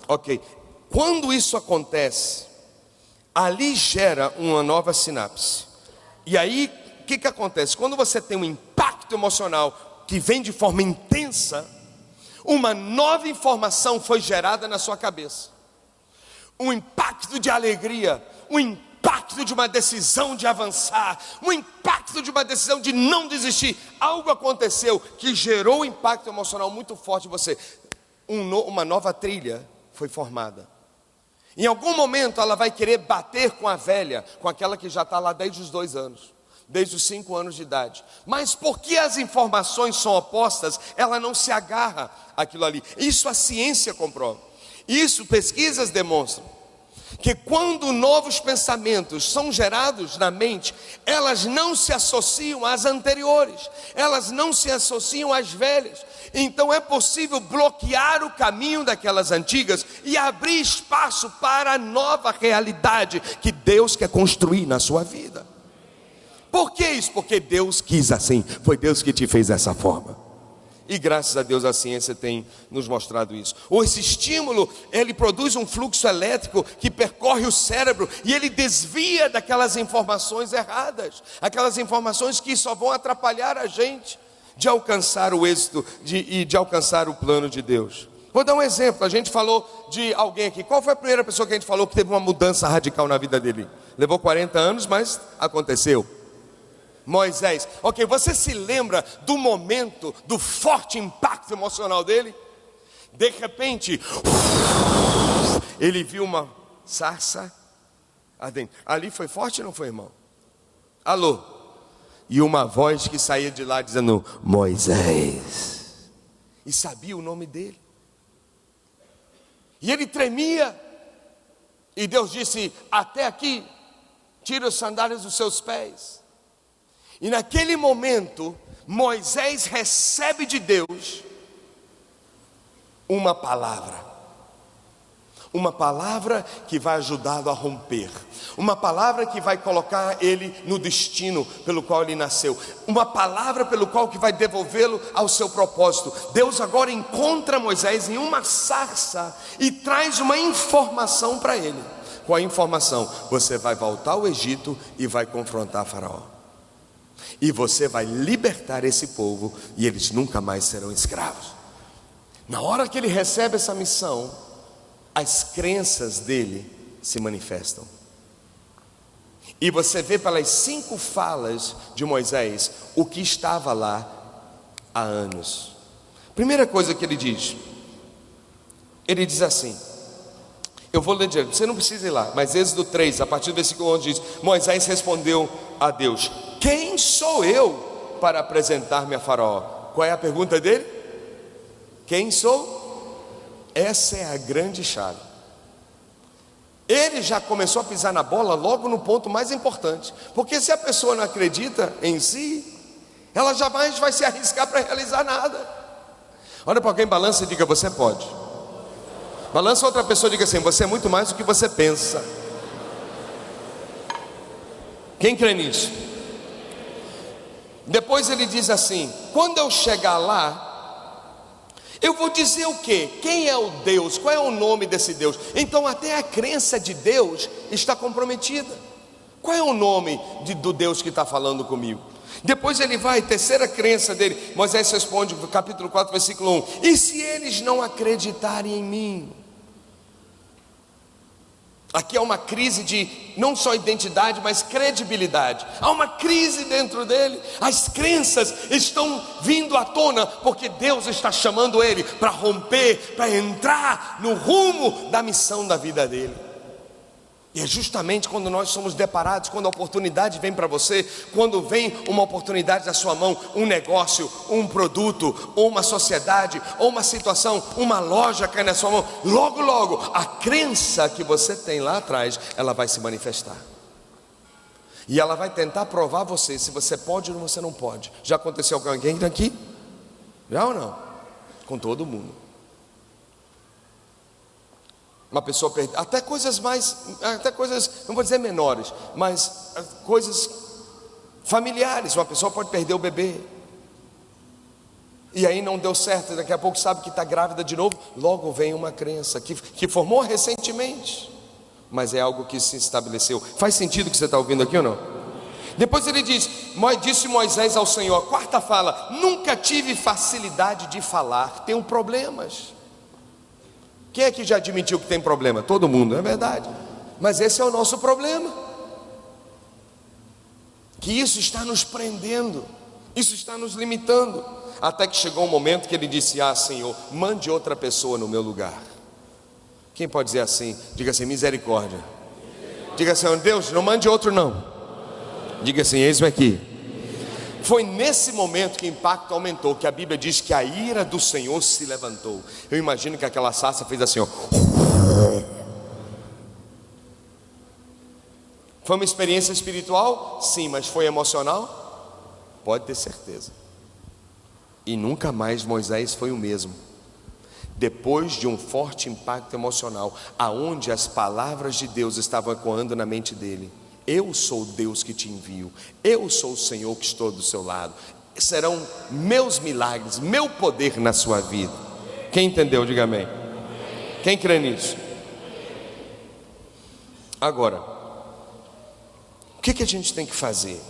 Speaker 1: Ok. Quando isso acontece, ali gera uma nova sinapse. E aí, o que acontece? Quando você tem um impacto emocional que vem de forma intensa, uma nova informação foi gerada na sua cabeça. Um impacto de alegria, um impacto de uma decisão de avançar, um impacto de uma decisão de não desistir. Algo aconteceu que gerou um impacto emocional muito forte em você. Uma nova trilha foi formada. Em algum momento ela vai querer bater com a velha, com aquela que já está lá desde os 2 anos, desde os 5 anos de idade. Mas porque as informações são opostas, ela não se agarra àquilo ali. Isso a ciência comprova. Isso pesquisas demonstram. Que quando novos pensamentos são gerados na mente, elas não se associam às anteriores, elas não se associam às velhas. Então é possível bloquear o caminho daquelas antigas e abrir espaço para a nova realidade que Deus quer construir na sua vida. Por que isso? Porque Deus quis assim, foi Deus que te fez dessa forma. E graças a Deus a ciência tem nos mostrado isso. Esse estímulo, ele produz um fluxo elétrico que percorre o cérebro e ele desvia daquelas informações erradas, aquelas informações que só vão atrapalhar a gente de alcançar o êxito e de alcançar o plano de Deus. Vou dar um exemplo. A gente falou de alguém aqui. Qual foi a primeira pessoa que a gente falou que teve uma mudança radical na vida dele? Levou 40 anos, mas aconteceu. Moisés. Ok, você se lembra do momento, do forte impacto emocional dele? De repente, ele viu uma sarça ardente. Ali foi forte ou não foi, irmão? Alô? E uma voz que saía de lá dizendo, Moisés. E sabia o nome dele. E ele tremia. E Deus disse, até aqui, tira os sandálias dos seus pés. E naquele momento, Moisés recebe de Deus uma palavra. Uma palavra que vai ajudá-lo a romper. Uma palavra que vai colocar ele no destino pelo qual ele nasceu. Uma palavra pelo qual que vai devolvê-lo ao seu propósito. Deus agora encontra Moisés em uma sarça e traz uma informação para ele. Com a informação: você vai voltar ao Egito e vai confrontar Faraó. E você vai libertar esse povo e eles nunca mais serão escravos. Na hora que ele recebe essa missão, as crenças dele se manifestam. E você vê pelas 5 falas de Moisés o que estava lá há anos. Primeira coisa que ele diz assim, eu vou ler direto, você não precisa ir lá, mas Êxodo 3, a partir do versículo 11 diz: Moisés respondeu a Deus: quem sou eu para apresentar-me a Faraó? Qual é a pergunta dele? Quem sou? Essa é a grande chave. Ele já começou a pisar na bola logo no ponto mais importante, porque se a pessoa não acredita em si, ela jamais vai se arriscar para realizar nada. Olha para alguém, balança e diga: você pode. Balança outra pessoa e diga assim: você é muito mais do que você pensa. Quem crê nisso? Depois ele diz assim: quando eu chegar lá, eu vou dizer o quê? Quem é o Deus? Qual é o nome desse Deus? Então até a crença de Deus está comprometida. Qual é o nome do Deus que está falando comigo? Depois ele vai, terceira crença dele. Moisés responde, capítulo 4, versículo 1: e se eles não acreditarem em mim? Aqui há uma crise de não só identidade, mas credibilidade. Há uma crise dentro dele. As crenças estão vindo à tona, porque Deus está chamando ele para romper, para entrar no rumo da missão da vida dele. E é justamente quando nós somos deparados, quando a oportunidade vem para você, quando vem uma oportunidade na sua mão, um negócio, um produto, ou uma sociedade, ou uma situação, uma loja cai na sua mão, logo logo a crença que você tem lá atrás, ela vai se manifestar. E ela vai tentar provar a você se você pode ou você não pode. Já aconteceu com alguém daqui? Já ou não? Com todo mundo. Uma pessoa perde, até coisas, não vou dizer menores, mas coisas familiares. Uma pessoa pode perder o bebê, e aí não deu certo, daqui a pouco sabe que está grávida de novo. Logo vem uma crença que formou recentemente, mas é algo que se estabeleceu. Faz sentido o que você está ouvindo aqui ou não? Depois ele diz: disse Moisés ao Senhor, a quarta fala: nunca tive facilidade de falar, tenho problemas. Quem é que já admitiu que tem problema? Todo mundo, é verdade. Mas esse é o nosso problema. Que isso está nos prendendo, isso está nos limitando. Até que chegou um momento que ele disse: ah, Senhor, mande outra pessoa no meu lugar. Quem pode dizer assim? Diga assim: misericórdia. Diga assim: Deus, não mande outro não. Diga assim: eis-me aqui. Foi nesse momento que o impacto aumentou, que a Bíblia diz que a ira do Senhor se levantou. Eu imagino que aquela sarça fez assim, ó. Foi uma experiência espiritual? Sim, mas foi emocional? Pode ter certeza. E nunca mais Moisés foi o mesmo. Depois de um forte impacto emocional, aonde as palavras de Deus estavam ecoando na mente dele: eu sou Deus que te envio, eu sou o Senhor que estou do seu lado, serão meus milagres, meu poder na sua vida. Quem entendeu, diga amém. Quem crê nisso? Agora, o que a gente tem que fazer?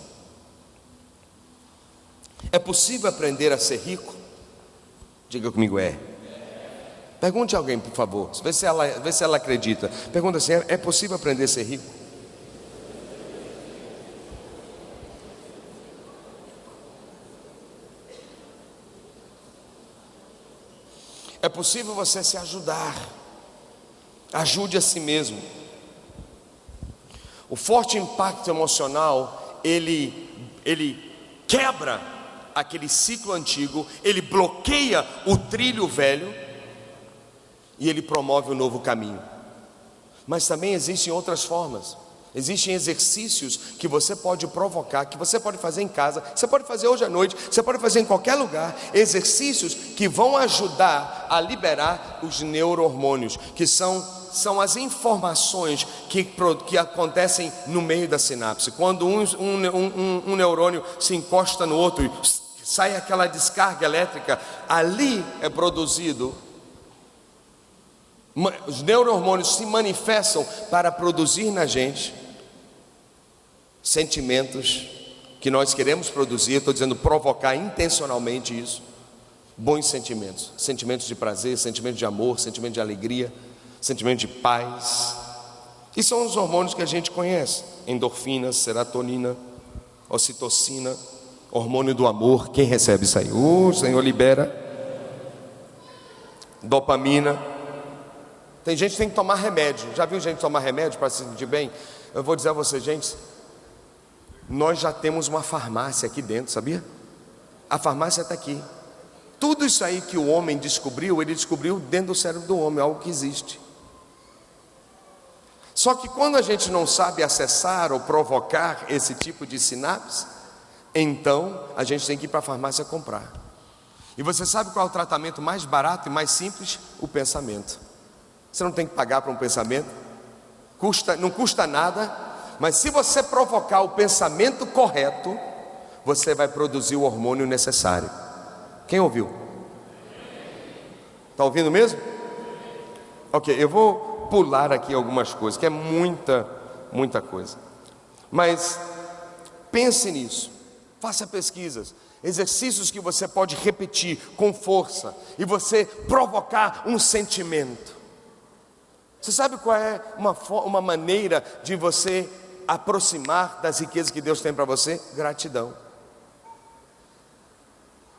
Speaker 1: É possível aprender a ser rico? Diga comigo: é. Pergunte a alguém, por favor, vê se ela acredita. Pergunta assim: é possível aprender a ser rico? É possível você se ajudar. Ajude a si mesmo. O forte impacto emocional, ele quebra aquele ciclo antigo, ele bloqueia o trilho velho e ele promove um novo caminho. Mas também existem outras formas. Existem exercícios que você pode provocar, que você pode fazer em casa, você pode fazer hoje à noite, você pode fazer em qualquer lugar. Exercícios que vão ajudar a liberar os neurohormônios, que são são as informações que acontecem no meio da sinapse. Quando um neurônio se encosta no outro e sai aquela descarga elétrica, ali é produzido. Os neurohormônios se manifestam para produzir na gente sentimentos que nós queremos produzir. Estou dizendo provocar intencionalmente isso. Bons sentimentos, sentimentos de prazer, sentimentos de amor, sentimento de alegria, sentimento de paz. E são os hormônios que a gente conhece: endorfina, serotonina, ocitocina, hormônio do amor. Quem recebe isso aí? O Senhor libera. Dopamina. Tem gente que tem que tomar remédio. Já viu gente tomar remédio para se sentir bem? Eu vou dizer a você, gente, nós já temos uma farmácia aqui dentro, sabia? A farmácia está aqui. Tudo isso aí que o homem descobriu, ele descobriu dentro do cérebro do homem, algo que existe. Só que quando a gente não sabe acessar ou provocar esse tipo de sinapse, então a gente tem que ir para a farmácia comprar. E você sabe qual é o tratamento mais barato e mais simples? O pensamento. Você não tem que pagar para um pensamento, não custa nada, mas se você provocar o pensamento correto, você vai produzir o hormônio necessário. Quem ouviu? Está ouvindo mesmo? Ok, eu vou pular aqui algumas coisas, que é muita coisa. Mas pense nisso, faça pesquisas, exercícios que você pode repetir com força e você provocar um sentimento. Você sabe qual é uma maneira de você aproximar das riquezas que Deus tem para você? Gratidão.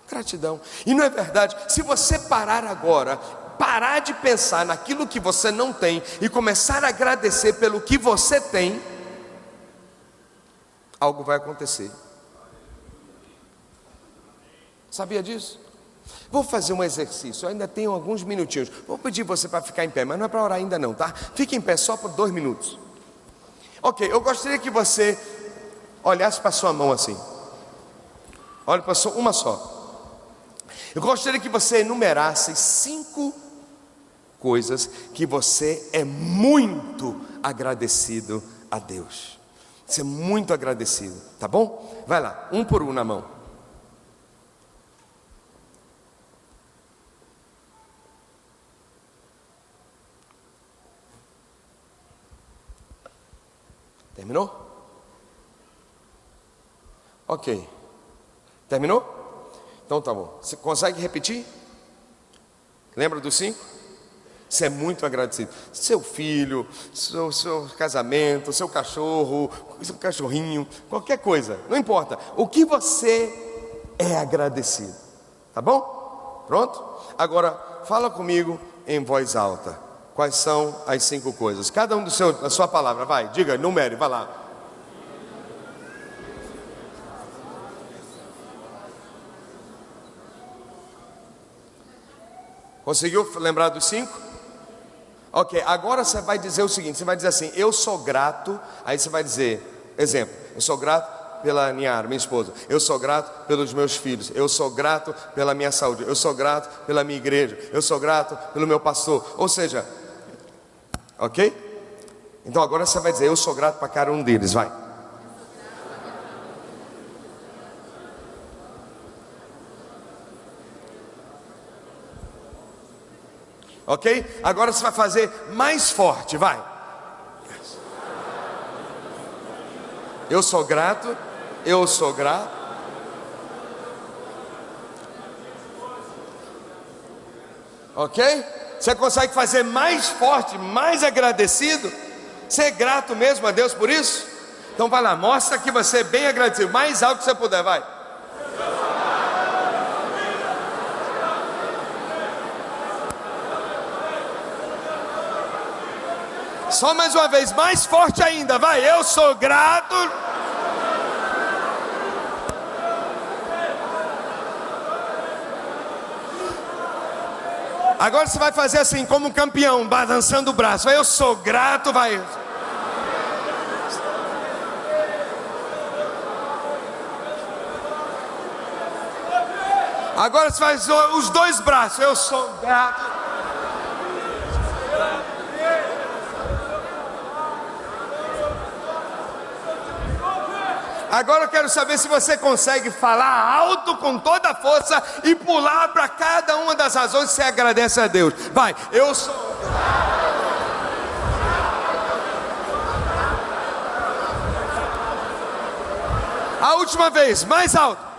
Speaker 1: Gratidão. E não é verdade? Se você parar agora, parar de pensar naquilo que você não tem e começar a agradecer pelo que você tem, algo vai acontecer. Sabia disso? Vou fazer um exercício, eu ainda tenho alguns minutinhos. Vou pedir você para ficar em pé, mas não é para orar ainda não, tá? Fique em pé só por 2 minutos. Ok, eu gostaria que você olhasse para a sua mão assim. Olhe para uma só. Eu gostaria que você enumerasse 5 coisas que você é muito agradecido a Deus. Você é muito agradecido, tá bom? Vai lá, um por um na mão. Terminou? Ok. Terminou? Então tá bom. Você consegue repetir? Lembra dos 5? Você é muito agradecido. Seu filho, seu casamento, seu cachorro, seu cachorrinho, qualquer coisa, não importa. O que você é agradecido. Tá bom? Pronto? Agora fala comigo em voz alta. Quais são as 5 coisas? Cada um da sua palavra, vai, diga, numere, vai lá. Conseguiu lembrar dos 5? Ok, agora você vai dizer o seguinte, você vai dizer assim, eu sou grato, aí você vai dizer, exemplo, eu sou grato pela Niara, minha esposa, eu sou grato pelos meus filhos, eu sou grato pela minha saúde, eu sou grato pela minha igreja, eu sou grato pelo meu pastor, ou seja, ok? Então agora você vai dizer, eu sou grato para cada um deles, vai. Ok? Agora você vai fazer mais forte, vai. Eu sou grato, eu sou grato. Ok? Você consegue fazer mais forte, mais agradecido? Você é grato mesmo a Deus por isso? Então vai lá, mostra que você é bem agradecido, mais alto que você puder, vai. Só mais uma vez, mais forte ainda, vai. Eu sou grato. Agora você vai fazer assim, como um campeão, balançando o braço. Eu sou grato, vai. Agora você faz os 2 braços. Eu sou grato. Agora eu quero saber se você consegue falar alto com toda a força e pular para cada uma das razões que você agradece a Deus. Vai, eu sou. A última vez, mais alto.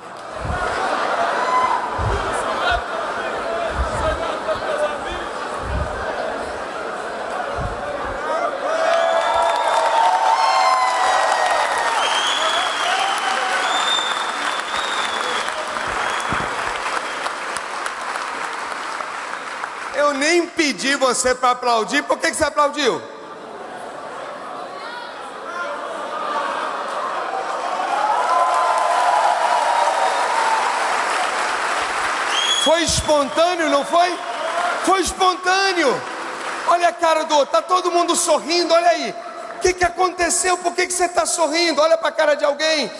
Speaker 1: Eu nem pedi você para aplaudir, por que você aplaudiu? Foi espontâneo, não foi? Foi espontâneo. Olha a cara do outro, está todo mundo sorrindo, olha aí. O que aconteceu? Por que você está sorrindo? Olha para a cara de alguém.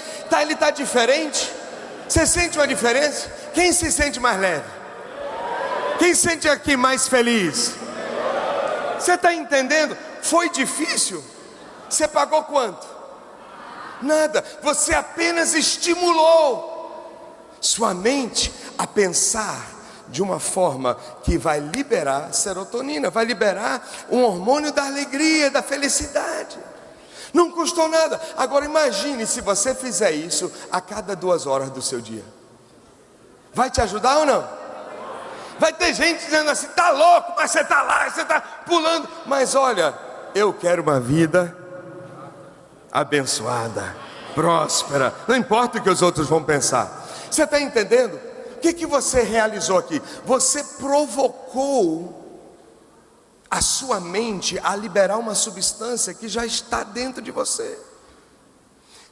Speaker 1: Ele está diferente? Você sente uma diferença? Quem se sente mais leve? Quem se sente aqui mais feliz? Você está entendendo? Foi difícil? Você pagou quanto? Nada. Você apenas estimulou sua mente a pensar de uma forma que vai liberar serotonina, vai liberar um hormônio da alegria, da felicidade. Não custou nada. Agora imagine se você fizer isso a cada 2 horas do seu dia. Vai te ajudar ou não? Vai ter gente dizendo assim, tá louco, mas você tá lá, você tá pulando. Mas olha, eu quero uma vida abençoada, próspera. Não importa o que os outros vão pensar. Você está entendendo? O que você realizou aqui? Você provocou a sua mente a liberar uma substância que já está dentro de você.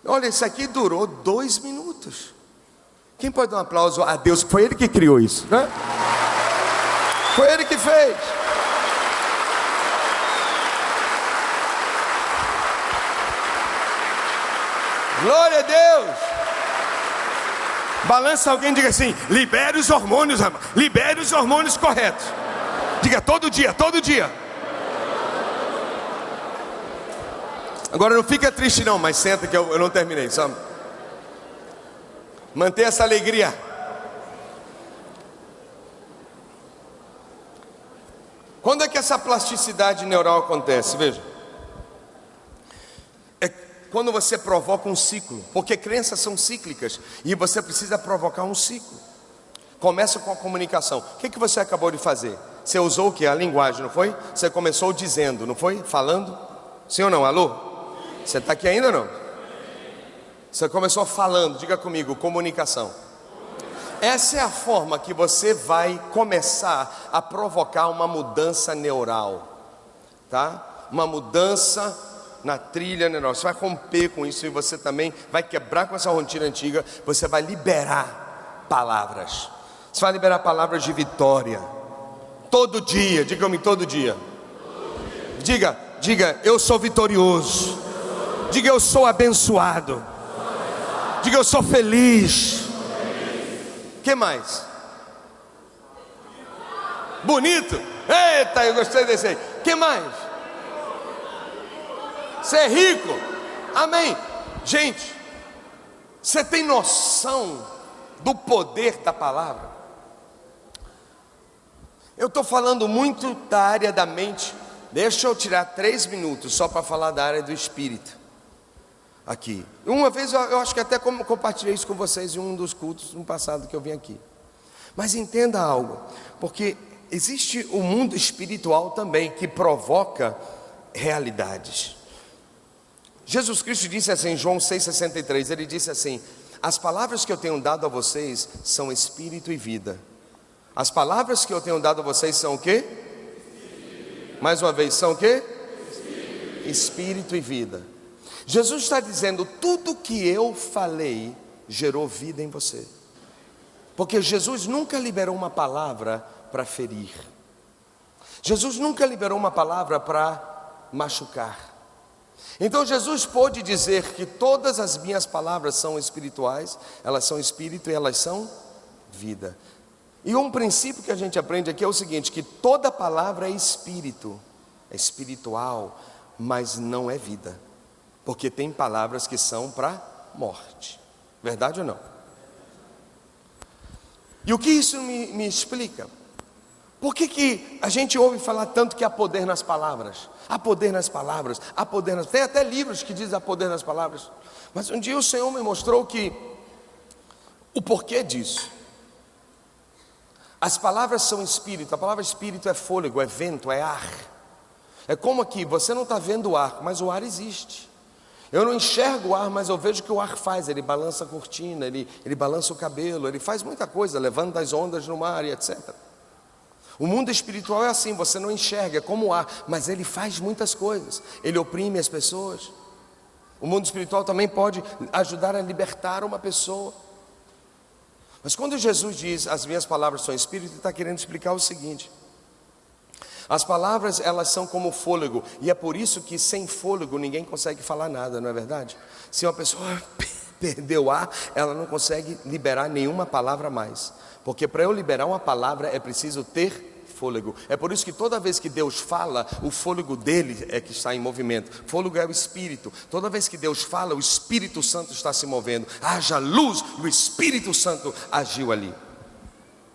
Speaker 1: Olha, isso aqui durou 2 minutos. Quem pode dar um aplauso a Deus? Foi Ele que criou isso, né? Foi Ele que fez. Glória a Deus. Balança alguém e diga assim: libere os hormônios, libere os hormônios corretos. Diga todo dia, todo dia. Agora não fica triste não, mas senta que eu não terminei, só manter essa alegria. Quando é que essa plasticidade neural acontece? Veja, é quando você provoca um ciclo, porque crenças são cíclicas e você precisa provocar um ciclo. Começa com a comunicação. O que você acabou de fazer? Você usou o que? A linguagem, não foi? Você começou dizendo, não foi? Falando? Sim ou não? Alô? Você está aqui ainda ou não? Você começou falando, diga comigo, comunicação. Essa é a forma que você vai começar a provocar uma mudança neural, tá? Uma mudança na trilha neural. Você vai romper com isso e você também vai quebrar com essa rotina antiga. Você vai liberar palavras. Você vai liberar palavras de vitória. Todo dia, diga-me todo dia. Diga, eu sou vitorioso. Diga, eu sou abençoado. Diga, eu sou feliz. Que mais? Bonito? Eita, eu gostei desse aí. Que mais? Ser rico? Amém. Gente, você tem noção do poder da palavra? Eu estou falando muito da área da mente. Deixa eu tirar 3 minutos só para falar da área do espírito. Aqui, uma vez eu acho que até compartilhei isso com vocês em um dos cultos no passado que eu vim aqui. Mas entenda algo, porque existe o mundo espiritual também que provoca realidades. Jesus Cristo disse assim em João 6,63, ele disse assim: as palavras que eu tenho dado a vocês são espírito e vida. As palavras que eu tenho dado a vocês são o quê? Mais uma vez, são o quê? Espírito e vida. Jesus está dizendo, tudo que eu falei gerou vida em você. Porque Jesus nunca liberou uma palavra para ferir. Jesus nunca liberou uma palavra para machucar. Então Jesus pôde dizer que todas as minhas palavras são espirituais, elas são espírito e elas são vida. E um princípio que a gente aprende aqui é o seguinte, que toda palavra é espírito, é espiritual, mas não é vida. Porque tem palavras que são para morte. Verdade ou não? E o que isso me explica? Por que a gente ouve falar tanto que há poder nas palavras? Há poder nas palavras, há poder nas... Tem até livros que dizem há poder nas palavras. Mas um dia o Senhor me mostrou que o porquê disso. As palavras são espírito. A palavra espírito é fôlego, é vento, é ar. É como aqui, você não está vendo o ar, mas o ar existe. Eu não enxergo o ar, mas eu vejo o que o ar faz. Ele balança a cortina, ele balança o cabelo, ele faz muita coisa, levanta as ondas no mar e etc. O mundo espiritual é assim, você não enxerga, é como o ar, mas ele faz muitas coisas. Ele oprime as pessoas. O mundo espiritual também pode ajudar a libertar uma pessoa. Mas quando Jesus diz, as minhas palavras são espírito, ele está querendo explicar o seguinte: as palavras, elas são como fôlego, e é por isso que sem fôlego ninguém consegue falar nada, não é verdade? Se uma pessoa perdeu o ar, ela não consegue liberar nenhuma palavra mais, porque para eu liberar uma palavra é preciso ter fôlego. É por isso que toda vez que Deus fala, o fôlego dele é que está em movimento. Fôlego é o Espírito. Toda vez que Deus fala, o Espírito Santo está se movendo. Haja luz e o Espírito Santo agiu ali.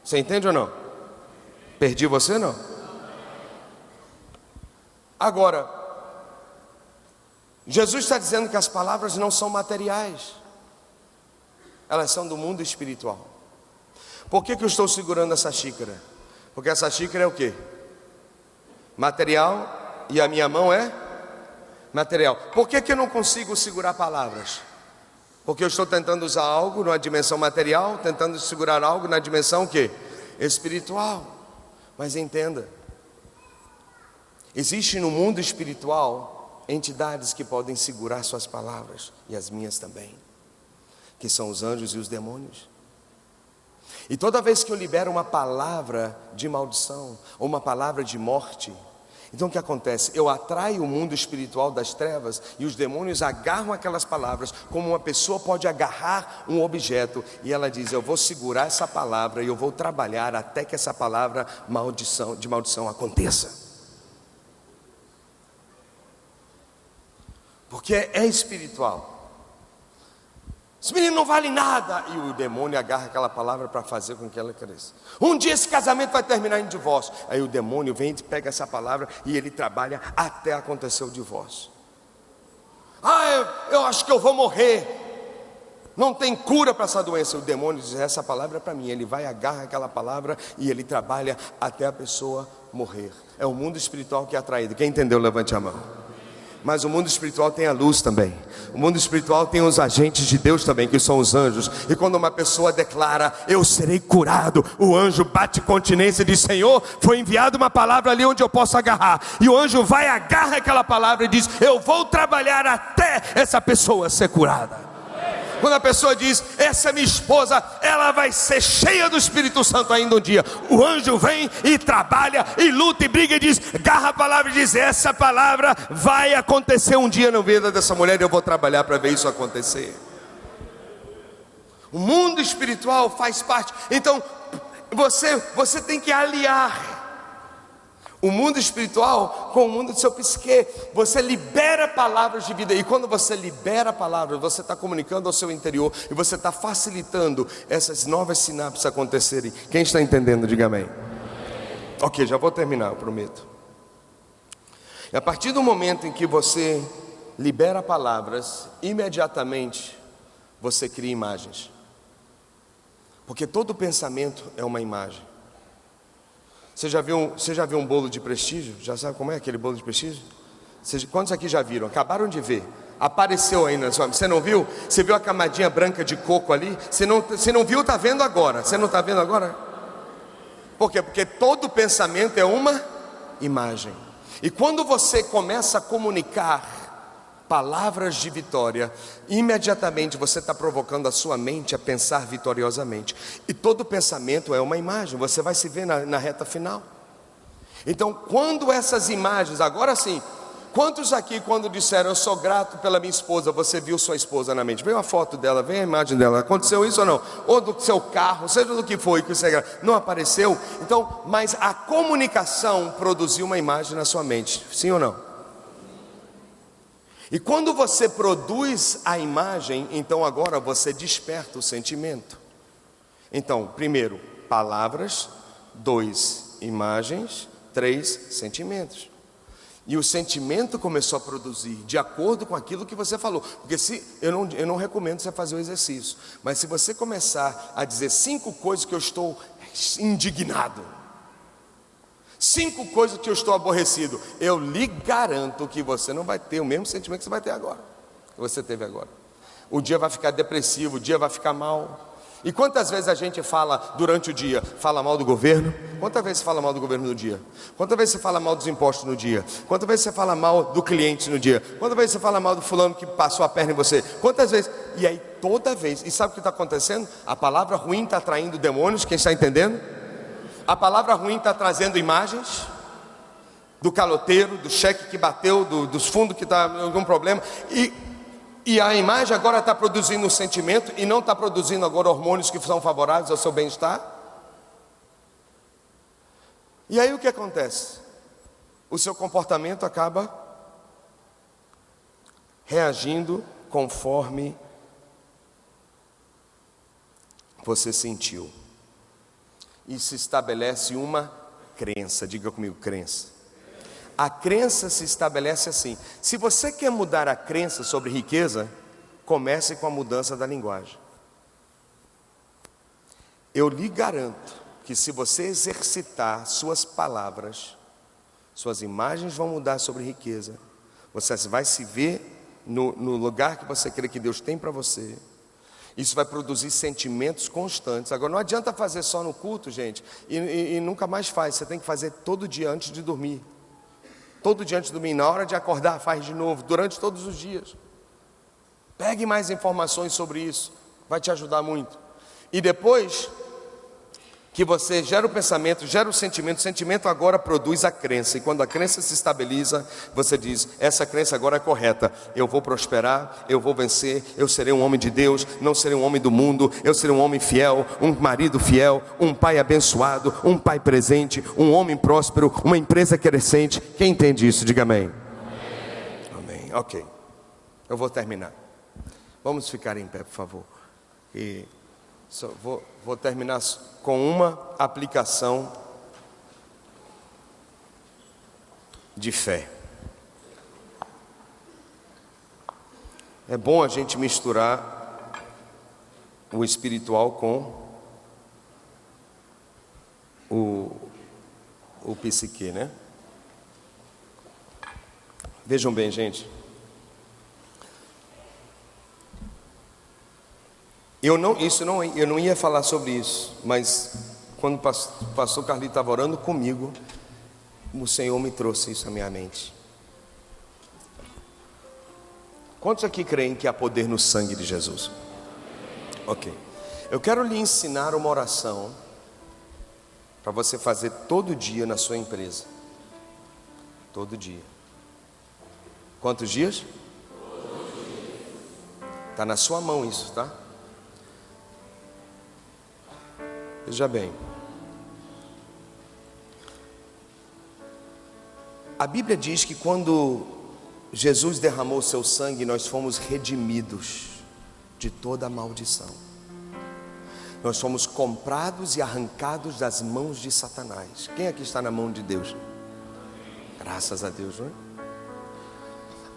Speaker 1: Você entende ou não? Perdi você não? Agora, Jesus está dizendo que as palavras não são materiais, elas são do mundo espiritual. Por que eu estou segurando essa xícara? Porque essa xícara é o quê? Material, e a minha mão é material. Por que eu não consigo segurar palavras? Porque eu estou tentando usar algo numa dimensão material, tentando segurar algo na dimensão o quê? Espiritual. Mas entenda, existe no mundo espiritual entidades que podem segurar suas palavras, e as minhas também, que são os anjos e os demônios. E toda vez que eu libero uma palavra de maldição, ou uma palavra de morte, então o que acontece? Eu atraio o mundo espiritual das trevas, e os demônios agarram aquelas palavras, como uma pessoa pode agarrar um objeto, e ela diz, eu vou segurar essa palavra, e eu vou trabalhar até que essa palavra de maldição aconteça. Porque é espiritual. Esse menino não vale nada. E o demônio agarra aquela palavra para fazer com que ela cresça. Um dia esse casamento vai terminar em divórcio. Aí o demônio vem e pega essa palavra e ele trabalha até acontecer o divórcio. Eu acho que eu vou morrer. Não tem cura para essa doença. O demônio diz, essa palavra é para mim. Ele vai, agarra aquela palavra e ele trabalha até a pessoa morrer. É o mundo espiritual que é atraído. Quem entendeu, levante a mão. Mas o mundo espiritual tem a luz também. O mundo espiritual tem os agentes de Deus também, que são os anjos. E quando uma pessoa declara, eu serei curado, o anjo bate continência e diz, Senhor, foi enviada uma palavra ali onde eu posso agarrar. E o anjo vai, agarra aquela palavra e diz, eu vou trabalhar até essa pessoa ser curada. Quando a pessoa diz, essa é minha esposa, ela vai ser cheia do Espírito Santo ainda um dia. O anjo vem e trabalha, e luta, e briga, e diz, agarra a palavra e diz, essa palavra vai acontecer um dia na vida dessa mulher, e eu vou trabalhar para ver isso acontecer. O mundo espiritual faz parte. Então, você tem que aliar o mundo espiritual com o mundo do seu psique. Você libera palavras de vida, e quando você libera palavras, você está comunicando ao seu interior, e você está facilitando essas novas sinapses acontecerem. Quem está entendendo, diga amém. Ok, já vou terminar, eu prometo. E a partir do momento em que você libera palavras, imediatamente você cria imagens, porque todo pensamento é uma imagem. Você já viu um bolo de prestígio? Já sabe como é aquele bolo de prestígio? Quantos aqui já viram? Acabaram de ver. Apareceu aí na sua... Você não viu? Você viu a camadinha branca de coco ali? Você não viu, está vendo agora. Você não está vendo agora? Por quê? Porque todo pensamento é uma imagem. E quando você começa a comunicar palavras de vitória, imediatamente você está provocando a sua mente a pensar vitoriosamente. E todo pensamento é uma imagem. Você vai se ver na reta final. Então, quando essas imagens, agora sim, quantos aqui quando disseram, eu sou grato pela minha esposa, você viu sua esposa na mente? Veio a foto dela, veio a imagem dela. Aconteceu isso ou não? Ou do seu carro, seja do que foi, que você é grato. Não apareceu? Então, mas a comunicação produziu uma imagem na sua mente. Sim ou não? E quando você produz a imagem, então agora você desperta o sentimento. Então, primeiro, palavras. 2, imagens. 3, sentimentos. E o sentimento começou a produzir de acordo com aquilo que você falou. Porque eu não recomendo você fazer o exercício, mas se você começar a dizer 5 coisas que eu estou indignado, 5 coisas que eu estou aborrecido, eu lhe garanto que você não vai ter o mesmo sentimento que você vai ter agora, que você teve agora. O dia vai ficar depressivo, o dia vai ficar mal. E quantas vezes a gente fala durante o dia, fala mal do governo? Quantas vezes você fala mal do governo no dia? Quantas vezes você fala mal dos impostos no dia? Quantas vezes você fala mal do cliente no dia? Quantas vezes você fala mal do fulano que passou a perna em você? Quantas vezes? E aí toda vez, e sabe o que está acontecendo? A palavra ruim está atraindo demônios, quem está entendendo? A palavra ruim está trazendo imagens do caloteiro, do cheque que bateu, dos fundos que está algum problema. E a imagem agora está produzindo um sentimento e não está produzindo agora hormônios que são favoráveis ao seu bem-estar. E aí o que acontece? O seu comportamento acaba reagindo conforme você sentiu. E se estabelece uma crença, diga comigo, crença. A crença se estabelece assim. Se você quer mudar a crença sobre riqueza, comece com a mudança da linguagem. Eu lhe garanto que se você exercitar suas palavras, suas imagens vão mudar sobre riqueza. Você vai se ver no lugar que você crê que Deus tem para você. Isso vai produzir sentimentos constantes. Agora não adianta fazer só no culto, gente, e nunca mais faz. Você tem que fazer todo dia antes de dormir. Todo dia antes de dormir, na hora de acordar, faz de novo, durante todos os dias. Pegue mais informações sobre isso, vai te ajudar muito. E depois que você gera o pensamento, gera o sentimento agora produz a crença. E quando a crença se estabiliza, você diz, essa crença agora é correta. Eu vou prosperar, eu vou vencer, eu serei um homem de Deus, não serei um homem do mundo, eu serei um homem fiel, um marido fiel, um pai abençoado, um pai presente, um homem próspero, uma empresa crescente. Quem entende isso? Diga amém. Amém. Ok. Eu vou terminar. Vamos ficar em pé, por favor. Vou terminar com uma aplicação de fé. É bom a gente misturar o espiritual com o psique, né? Vejam bem, gente. Eu não ia falar sobre isso, mas quando o pastor Carlito estava orando comigo, o Senhor me trouxe isso à minha mente. Quantos aqui creem que há poder no sangue de Jesus? Ok. Eu quero lhe ensinar uma oração para você fazer todo dia na sua empresa. Todo dia. Quantos dias? Está na sua mão isso, tá? Veja bem, a Bíblia diz que quando Jesus derramou seu sangue, nós fomos redimidos de toda a maldição. Nós fomos comprados e arrancados das mãos de Satanás. Quem aqui está na mão de Deus? Graças a Deus, não é?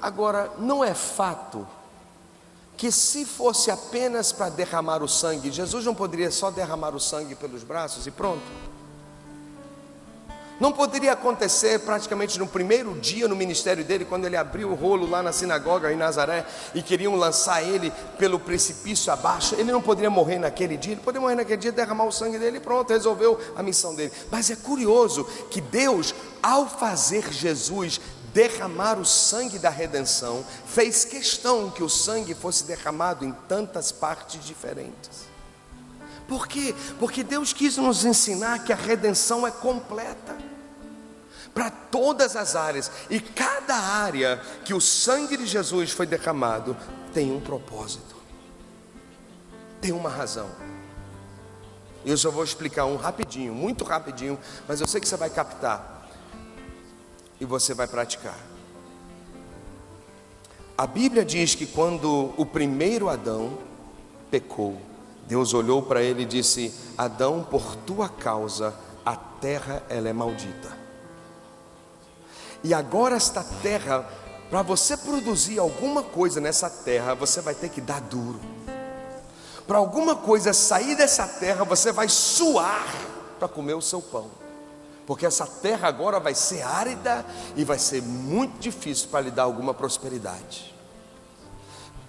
Speaker 1: Agora, não é fato que se fosse apenas para derramar o sangue, Jesus não poderia só derramar o sangue pelos braços e pronto? Não poderia acontecer praticamente no primeiro dia no ministério dele, quando ele abriu o rolo lá na sinagoga em Nazaré e queriam lançar ele pelo precipício abaixo? Ele não poderia morrer naquele dia? Ele poderia morrer naquele dia, derramar o sangue dele e pronto, resolveu a missão dele. Mas é curioso que Deus, ao fazer Jesus derramar o sangue da redenção, fez questão que o sangue fosse derramado em tantas partes diferentes. Por quê? Porque Deus quis nos ensinar que a redenção é completa para todas as áreas, e cada área que o sangue de Jesus foi derramado tem um propósito, tem uma razão. Eu só vou explicar um rapidinho, muito rapidinho, mas eu sei que você vai captar e você vai praticar. A Bíblia diz que quando o primeiro Adão pecou, Deus olhou para ele e disse: Adão, por tua causa a terra ela é maldita. E agora esta terra, para você produzir alguma coisa nessa terra, você vai ter que dar duro. Para alguma coisa sair dessa terra, você vai suar para comer o seu pão. Porque essa terra agora vai ser árida e vai ser muito difícil para lhe dar alguma prosperidade.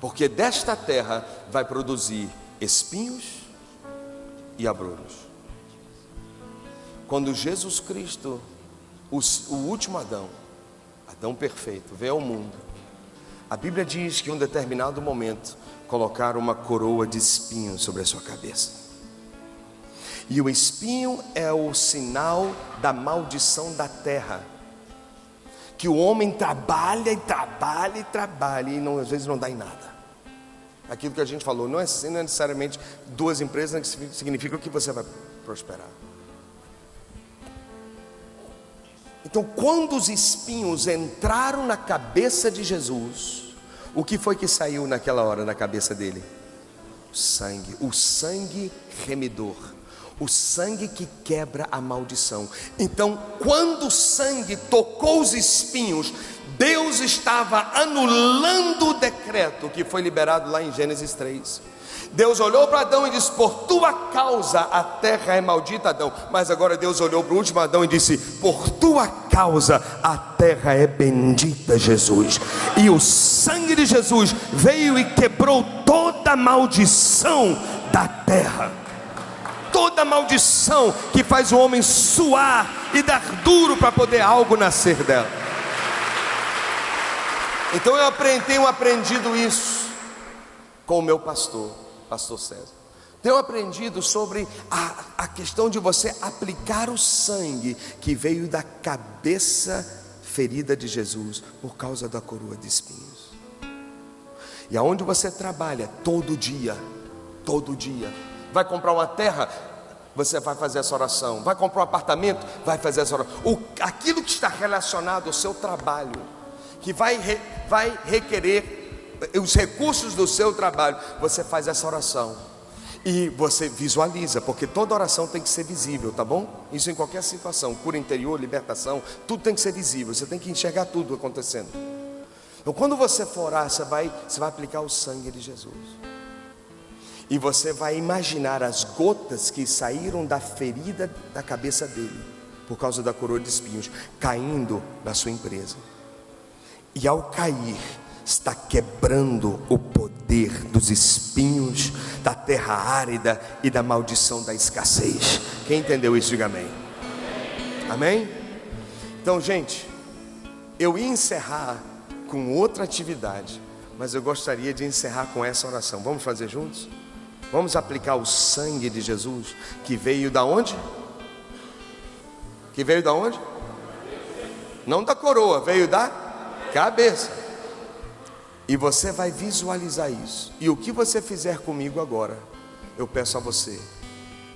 Speaker 1: Porque desta terra vai produzir espinhos e abrolhos. Quando Jesus Cristo, o último Adão, Adão perfeito, veio ao mundo, a Bíblia diz que em um determinado momento colocaram uma coroa de espinhos sobre a sua cabeça. E o espinho é o sinal da maldição da terra. Que o homem trabalha e trabalha e trabalha e às vezes não dá em nada. Aquilo que a gente falou, não é necessariamente duas empresas que significam que você vai prosperar. Então, quando os espinhos entraram na cabeça de Jesus, o que foi que saiu naquela hora na cabeça dele? O sangue remidor, o sangue que quebra a maldição. Então, quando o sangue tocou os espinhos, Deus estava anulando o decreto que foi liberado lá em Gênesis 3. Deus olhou para Adão e disse: por tua causa a terra é maldita, Adão. Mas agora Deus olhou para o último Adão e disse: por tua causa a terra é bendita, Jesus. E o sangue de Jesus veio e quebrou toda a maldição da terra. Toda maldição que faz o homem suar e dar duro para poder algo nascer dela. Então eu tenho aprendido isso com o meu pastor César. Tenho aprendido sobre a questão de você aplicar o sangue que veio da cabeça ferida de Jesus por causa da coroa de espinhos. E aonde você trabalha todo dia, vai comprar uma terra, você vai fazer essa oração. Vai comprar um apartamento, vai fazer essa oração. Aquilo que está relacionado ao seu trabalho, que vai requerer os recursos do seu trabalho, você faz essa oração e você visualiza, porque toda oração tem que ser visível, tá bom? Isso em qualquer situação, cura interior, libertação, tudo tem que ser visível, você tem que enxergar tudo acontecendo. Então quando você for orar, você vai aplicar o sangue de Jesus e você vai imaginar as gotas que saíram da ferida da cabeça dele por causa da coroa de espinhos caindo na sua empresa. E ao cair, está quebrando o poder dos espinhos, da terra árida e da maldição da escassez. Quem entendeu isso, diga amém. Amém? Então, gente, eu ia encerrar com outra atividade, mas eu gostaria de encerrar com essa oração. Vamos fazer juntos? Vamos aplicar o sangue de Jesus, que veio da onde? Que veio da onde? Não da coroa, veio da cabeça. E você vai visualizar isso. E o que você fizer comigo agora, eu peço a você,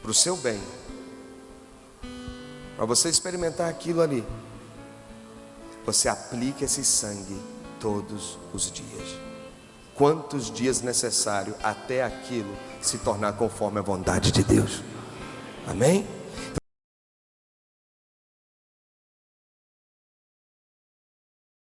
Speaker 1: para o seu bem, para você experimentar aquilo ali, você aplica esse sangue todos os dias. Quantos dias necessário até aquilo se tornar conforme a vontade de Deus. Amém?